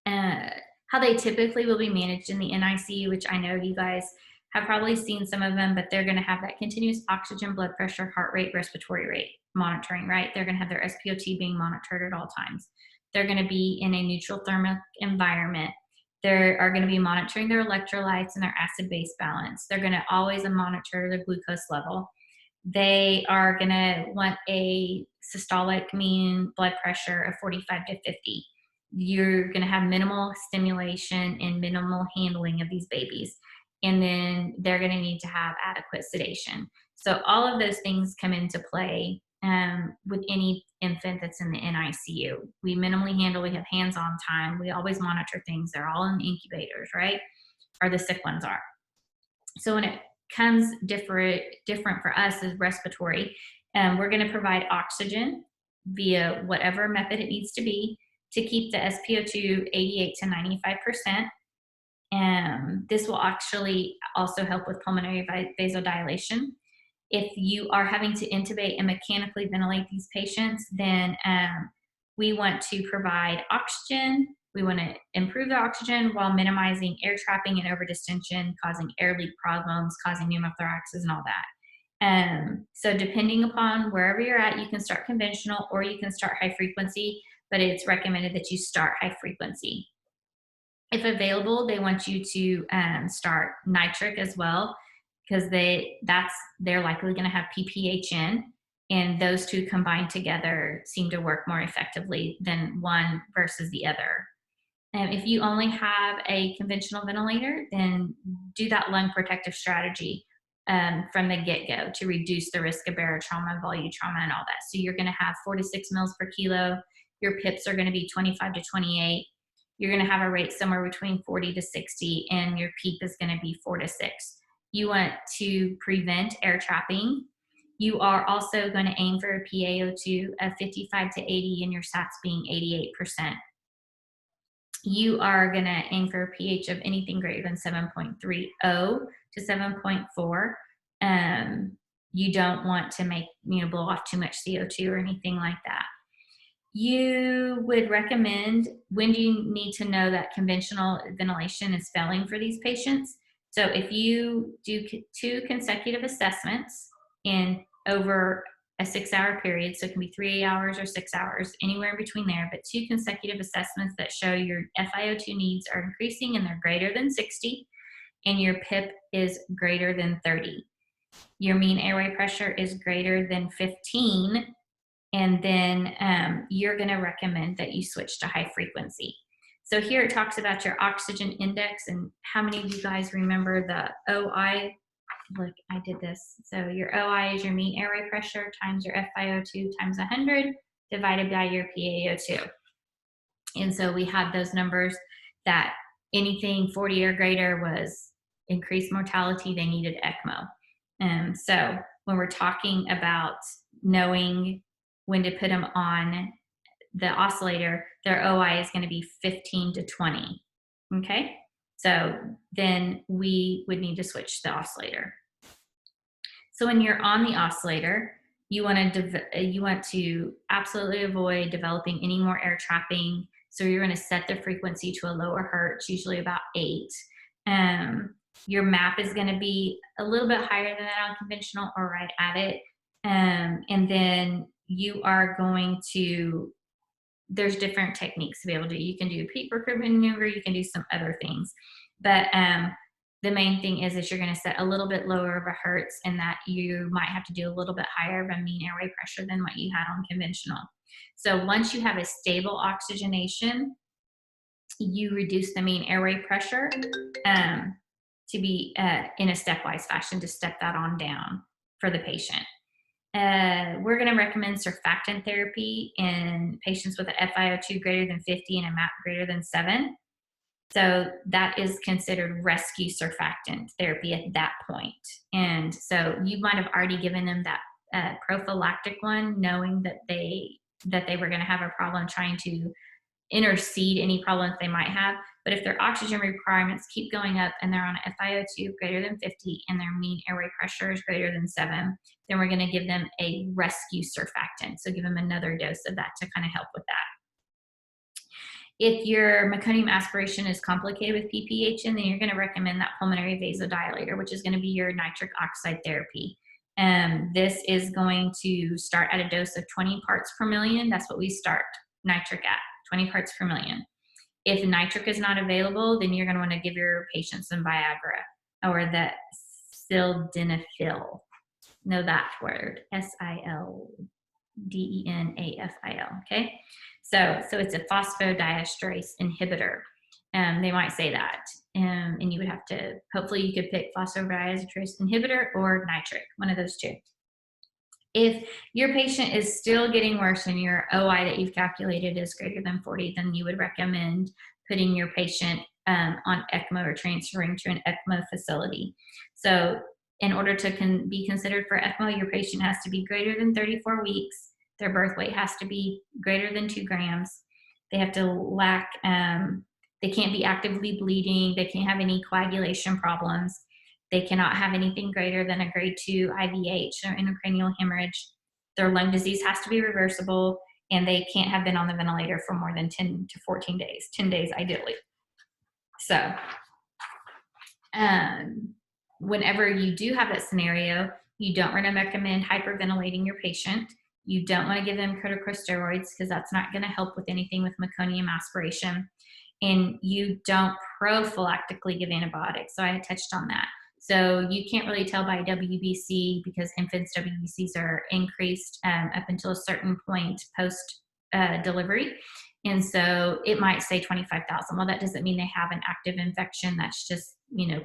How they typically will be managed in the NICU, which I know you guys have probably seen some of them, but they're going to have that continuous oxygen, blood pressure, heart rate, respiratory rate monitoring, right? They're going to have their SpO2 being monitored at all times. They're going to be in a neutral thermic environment. They are going to be monitoring their electrolytes and their acid-base balance. They're going to always monitor the glucose level. They are going to want a systolic mean blood pressure of 45 to 50. You're going to have minimal stimulation and minimal handling of these babies. And then they're going to need to have adequate sedation. So all of those things come into play with any infant that's in the NICU. We minimally handle, we have hands-on time. We always monitor things. They're all in incubators, right? Or the sick ones are. So when it comes different for us is respiratory, we're going to provide oxygen via whatever method it needs to be to keep the SpO2 88 to 95%. This will actually also help with pulmonary vasodilation. If you are having to intubate and mechanically ventilate these patients, then we want to provide oxygen. We want to improve the oxygen while minimizing air trapping and overdistension, causing air leak problems, causing pneumothoraxes and all that. So depending upon wherever you're at, you can start conventional or you can start high frequency, but it's recommended that you start high frequency. If available, they want you to start nitric as well, because they're likely going to have PPHN, and those two combined together seem to work more effectively than one versus the other. If you only have a conventional ventilator, then do that lung protective strategy from the get-go to reduce the risk of barotrauma, volume trauma, and all that. So you're going to have 4 to 6 mils per kilo. Your PIPs are going to be 25 to 28. You're going to have a rate somewhere between 40 to 60, and your PEEP is going to be 4 to 6. You want to prevent air trapping. You are also going to aim for a PaO2 of 55 to 80 and your SATs being 88%. You are going to aim for a pH of anything greater than 7.30 to 7.4. You don't want to blow off too much CO2 or anything like that. You would recommend, when do you need to know that conventional ventilation is failing for these patients? So if you do 2 consecutive assessments in over a 6-hour period, so it can be 3 hours or 6 hours, anywhere in between there, but 2 consecutive assessments that show your FiO2 needs are increasing and they're greater than 60, and your PIP is greater than 30. your mean airway pressure is greater than 15, and then you're going to recommend that you switch to high frequency. So here it talks about your oxygen index, and how many of you guys remember the OI? Look, I did this. So your OI is your mean airway pressure times your FiO2 times 100 divided by your PaO2. And so we had those numbers that anything 40 or greater was increased mortality, they needed ECMO. So when we're talking about knowing when to put them on the oscillator, their OI is going to be 15 to 20. Okay, so then we would need to switch the oscillator. So when you're on the oscillator, you want to absolutely avoid developing any more air trapping. So you're going to set the frequency to a lower hertz, usually about 8. Your MAP is going to be a little bit higher than that on conventional, or right at it. And then you are going to, there's different techniques to be able to do. You can do peak recruitment maneuver, you can do some other things. But the main thing is that you're going to set a little bit lower of a hertz, and that you might have to do a little bit higher of a mean airway pressure than what you had on conventional. So once you have a stable oxygenation, you reduce the mean airway pressure to be in a stepwise fashion to step that on down for the patient. We're going to recommend surfactant therapy in patients with an FiO2 greater than 50 and a MAP greater than 7. So that is considered rescue surfactant therapy at that point. And so you might have already given them that prophylactic one, knowing that they were going to have a problem, trying to intercede any problems they might have. But if their oxygen requirements keep going up and they're on a FiO2 greater than 50 and their mean airway pressure is greater than 7, then we're going to give them a rescue surfactant. So give them another dose of that to kind of help with that. If your meconium aspiration is complicated with PPHN, then you're going to recommend that pulmonary vasodilator, which is going to be your nitric oxide therapy. This is going to start at a dose of 20 parts per million. That's what we start nitric at, 20 parts per million. If nitric is not available, then you're going to want to give your patient some Viagra or the sildenafil. Know that word, SILDENAFIL, okay? So it's a phosphodiesterase inhibitor. They might say that. And you would have to, hopefully you could pick phosphodiesterase inhibitor or nitric, one of those two. If your patient is still getting worse and your OI that you've calculated is greater than 40, then you would recommend putting your patient on ECMO or transferring to an ECMO facility. So in order to be considered for ECMO, your patient has to be greater than 34 weeks. Their birth weight has to be greater than 2 grams. They have to lack, they can't be actively bleeding. They can't have any coagulation problems. They cannot have anything greater than a grade 2 IVH or intracranial hemorrhage. Their lung disease has to be reversible, and they can't have been on the ventilator for more than 10 to 14 days, 10 days ideally. So whenever you do have that scenario, you don't want to recommend hyperventilating your patient. You don't want to give them corticosteroids because that's not going to help with anything with meconium aspiration. And you don't prophylactically give antibiotics. So I touched on that. So you can't really tell by WBC because infants' WBCs are increased up until a certain point post delivery. And so it might say 25,000. Well, that doesn't mean they have an active infection. That's just,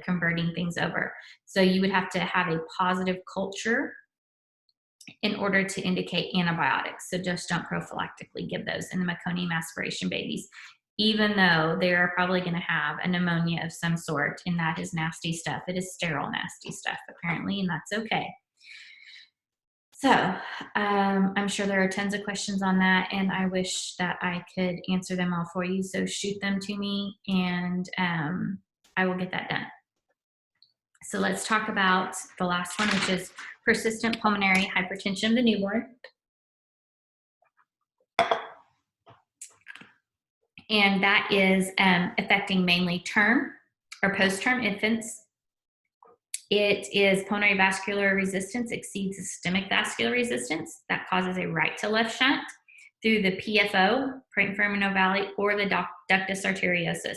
converting things over. So you would have to have a positive culture in order to indicate antibiotics. So just don't prophylactically give those in the meconium aspiration babies, even though they're probably going to have a pneumonia of some sort, and that is nasty stuff. It is sterile nasty stuff, apparently, and that's okay. So I'm sure there are tons of questions on that, and I wish that I could answer them all for you. So shoot them to me, and I will get that done. So let's talk about the last one, which is persistent pulmonary hypertension of the newborn. And that is affecting mainly term or post-term infants. It is pulmonary vascular resistance exceeds systemic vascular resistance. That causes a right to left shunt through the PFO, parainframural valley, or the ductus arteriosus.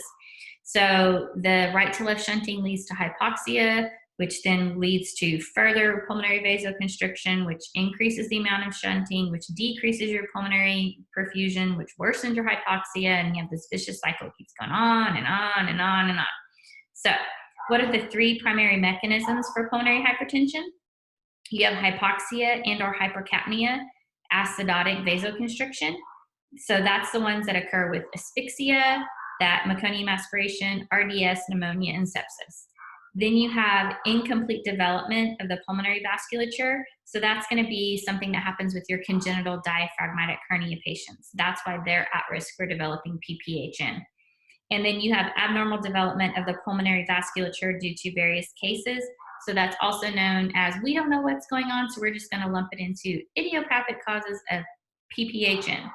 So the right to left shunting leads to hypoxia, which then leads to further pulmonary vasoconstriction, which increases the amount of shunting, which decreases your pulmonary perfusion, which worsens your hypoxia, and you have this vicious cycle that keeps going on and on and on and on. So, what are the three primary mechanisms for pulmonary hypertension? You have hypoxia and or hypercapnia, acidotic vasoconstriction. So that's the ones that occur with asphyxia, that meconium aspiration, RDS, pneumonia, and sepsis. Then you have incomplete development of the pulmonary vasculature. So that's going to be something that happens with your congenital diaphragmatic hernia patients. That's why they're at risk for developing PPHN. And then you have abnormal development of the pulmonary vasculature due to various cases. So that's also known as, we don't know what's going on, so we're just going to lump it into idiopathic causes of PPHN.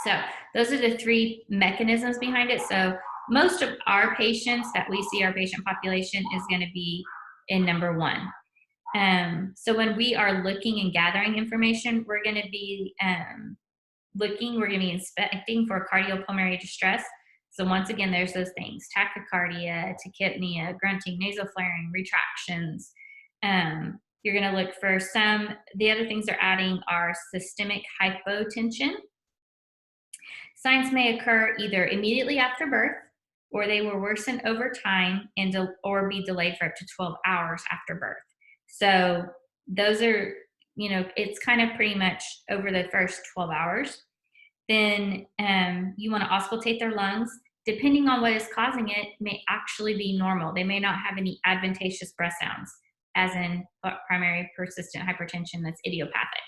So those are the three mechanisms behind it. So most of our patients that we see, our patient population, is going to be in number one. So when we are looking and gathering information, we're going to be inspecting for cardiopulmonary distress. So once again, there's those things: tachycardia, tachypnea, grunting, nasal flaring, retractions. You're going to look for the other things they're adding are systemic hypotension. Signs may occur either immediately after birth, or they will worsen over time or be delayed for up to 12 hours after birth. So those are, it's kind of pretty much over the first 12 hours. Then you want to auscultate their lungs. Depending on what is causing it, may actually be normal. They may not have any adventitious breath sounds, as in primary persistent hypertension that's idiopathic.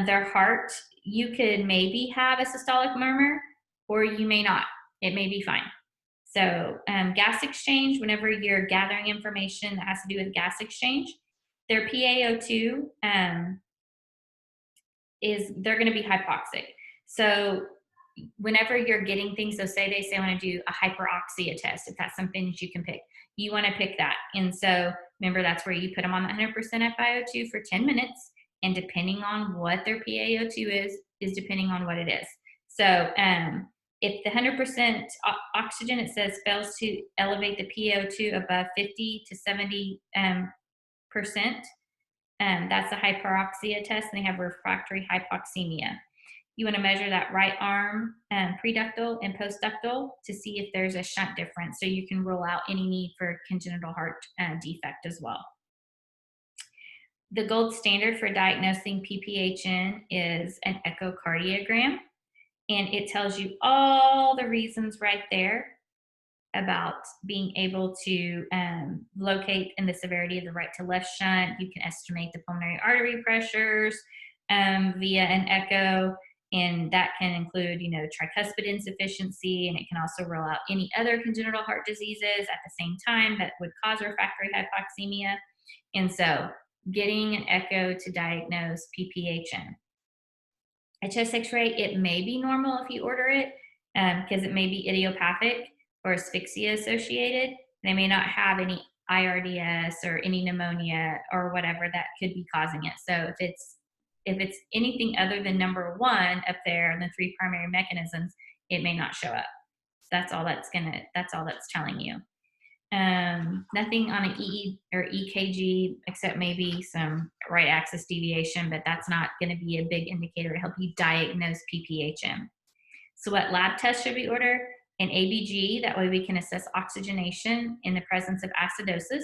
Their heart, you could maybe have a systolic murmur, or you may not. It may be fine. So gas exchange, whenever you're gathering information that has to do with gas exchange, their PaO2 they're going to be hypoxic. So whenever you're getting things, so say I want to do a hyperoxia test, if that's something that you can pick, you want to pick that. And so remember, that's where you put them on the 100% FiO2 for 10 minutes. And depending on what their PaO2 is depending on what it is. So if the 100% oxygen, it says, fails to elevate the PaO2 above 50 to 70%, that's a hyperoxia test, and they have refractory hypoxemia. You want to measure that right arm preductal and postductal to see if there's a shunt difference, so you can rule out any need for congenital heart defect as well. The gold standard for diagnosing PPHN is an echocardiogram, and it tells you all the reasons right there about being able to locate in the severity of the right to left shunt. You can estimate the pulmonary artery pressures via an echo, and that can include, tricuspid insufficiency, and it can also rule out any other congenital heart diseases at the same time that would cause refractory hypoxemia. And so getting an echo to diagnose PPHN. A chest x-ray, it may be normal if you order it, because it may be idiopathic or asphyxia associated. They may not have any IRDS or any pneumonia or whatever that could be causing it. So if it's anything other than number one up there, the three primary mechanisms, it may not show up. That's all that's telling you. Nothing on an EE or EKG except maybe some right axis deviation, but that's not going to be a big indicator to help you diagnose PPHN. So what lab tests should we order? An ABG, that way we can assess oxygenation in the presence of acidosis.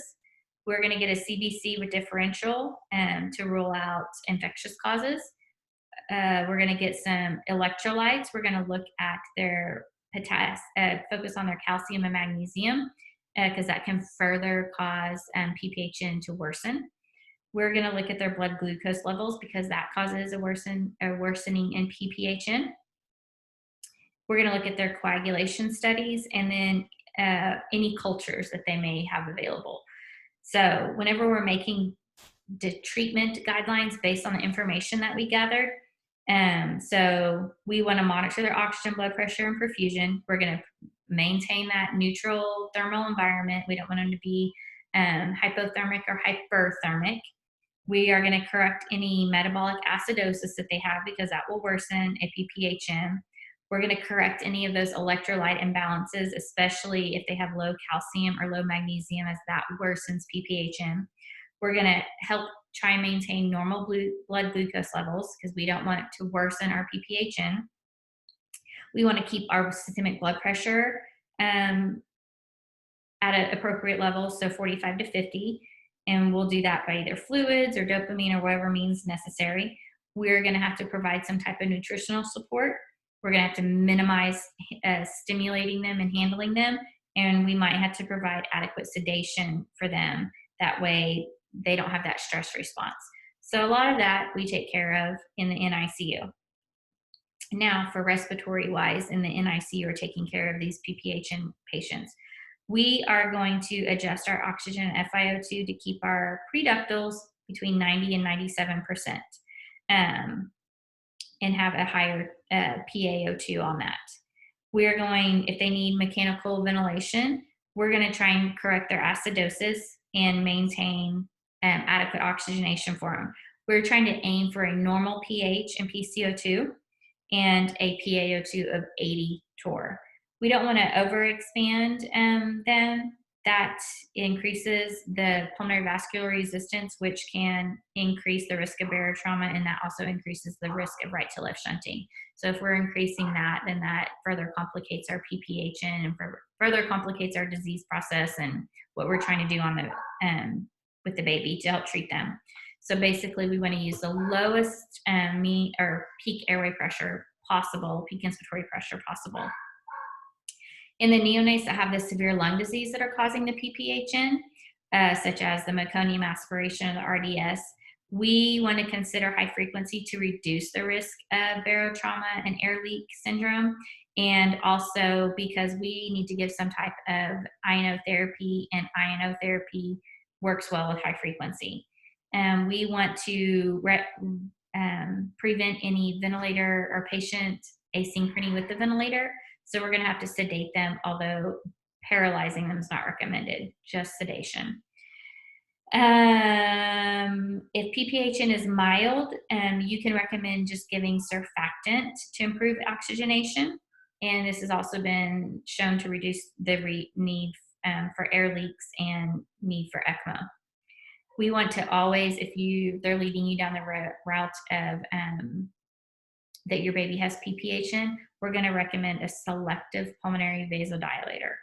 We're going to get a CBC with differential to rule out infectious causes. We're going to get some electrolytes. We're going to look at their focus on their calcium and magnesium, because that can further cause PPHN to worsen. We're going to look at their blood glucose levels, because that causes a worsening in PPHN. We're going to look at their coagulation studies, and then any cultures that they may have available. So whenever we're making the treatment guidelines based on the information that we gathered, so we want to monitor their oxygen, blood pressure, and perfusion. We're going to maintain that neutral thermal environment. We don't want them to be hypothermic or hyperthermic. We are going to correct any metabolic acidosis that they have, because that will worsen a PPHN. We're going to correct any of those electrolyte imbalances, especially if they have low calcium or low magnesium, as that worsens PPHN. We're going to help try and maintain normal blood glucose levels because we don't want it to worsen our PPHN. We want to keep our systemic blood pressure at an appropriate level, so 45 to 50, and we'll do that by either fluids or dopamine or whatever means necessary. We're going to have to provide some type of nutritional support. We're going to have to minimize stimulating them and handling them, and we might have to provide adequate sedation for them. That way they don't have that stress response. So a lot of that we take care of in the NICU. Now, for respiratory wise, in the NICU, we're taking care of these PPHN patients. We are going to adjust our oxygen and FiO2 to keep our preductals between 90 and 97%, and have a higher PaO2 on that. We're going, if they need mechanical ventilation, we're going to try and correct their acidosis and maintain adequate oxygenation for them. We're trying to aim for a normal pH and PCO2 and a PaO2 of 80 torr. We don't want to overexpand them. That increases the pulmonary vascular resistance, which can increase the risk of barotrauma, and that also increases the risk of right to left shunting. So if we're increasing that, then that further complicates our PPHN and further complicates our disease process and what we're trying to do on the with the baby to help treat them. So basically, we want to use the lowest peak airway pressure possible, peak inspiratory pressure possible. In the neonates that have the severe lung disease that are causing the PPHN, such as the meconium aspiration or the RDS, we want to consider high frequency to reduce the risk of barotrauma and air leak syndrome, and also because we need to give some type of ionotherapy, and ionotherapy works well with high frequency. We want to prevent any ventilator or patient asynchrony with the ventilator. So we're going to have to sedate them, although paralyzing them is not recommended, just sedation. If PPHN is mild, you can recommend just giving surfactant to improve oxygenation. And this has also been shown to reduce the need for air leaks and need for ECMO. We want to always, if they're leading you down the route of that your baby has PPHN, we're going to recommend a selective pulmonary vasodilator.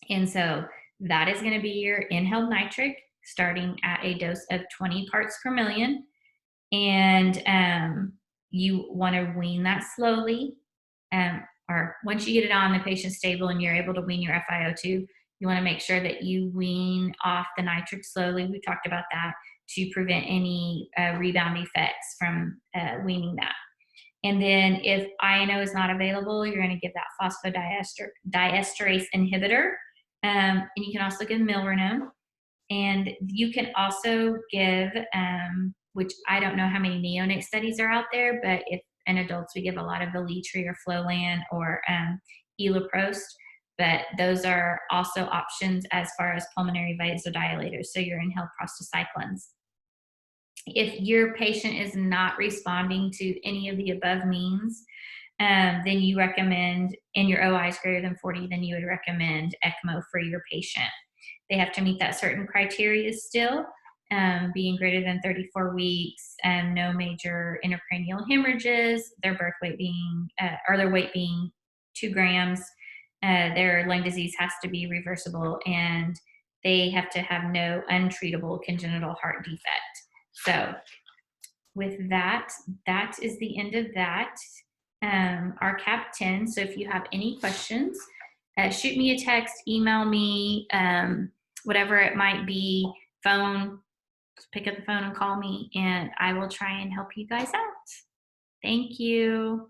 And so that is going to be your inhaled nitric, starting at a dose of 20 parts per million. And you want to wean that slowly. Or once you get it on, the patient's stable and you're able to wean your FiO2, you want to make sure that you wean off the nitric slowly. We talked about that to prevent any rebound effects from weaning that. And then if INO is not available, you're going to give that phosphodiesterase inhibitor. And you can also give milrinone. And you can also give, which I don't know how many neonate studies are out there, but if in adults we give a lot of Velitri or Flolan or Elaprost, but those are also options as far as pulmonary vasodilators, so your inhaled prostacyclins. If your patient is not responding to any of the above means, then you recommend, and your OI is greater than 40, then you would recommend ECMO for your patient. They have to meet that certain criteria still, being greater than 34 weeks, no major intracranial hemorrhages, their birth weight being, or their weight being 2 grams, their lung disease has to be reversible, and they have to have no untreatable congenital heart defect. So with that, that is the end of that. RCAP 10. So if you have any questions, shoot me a text, email me, whatever it might be, phone, just pick up the phone and call me, and I will try and help you guys out. Thank you.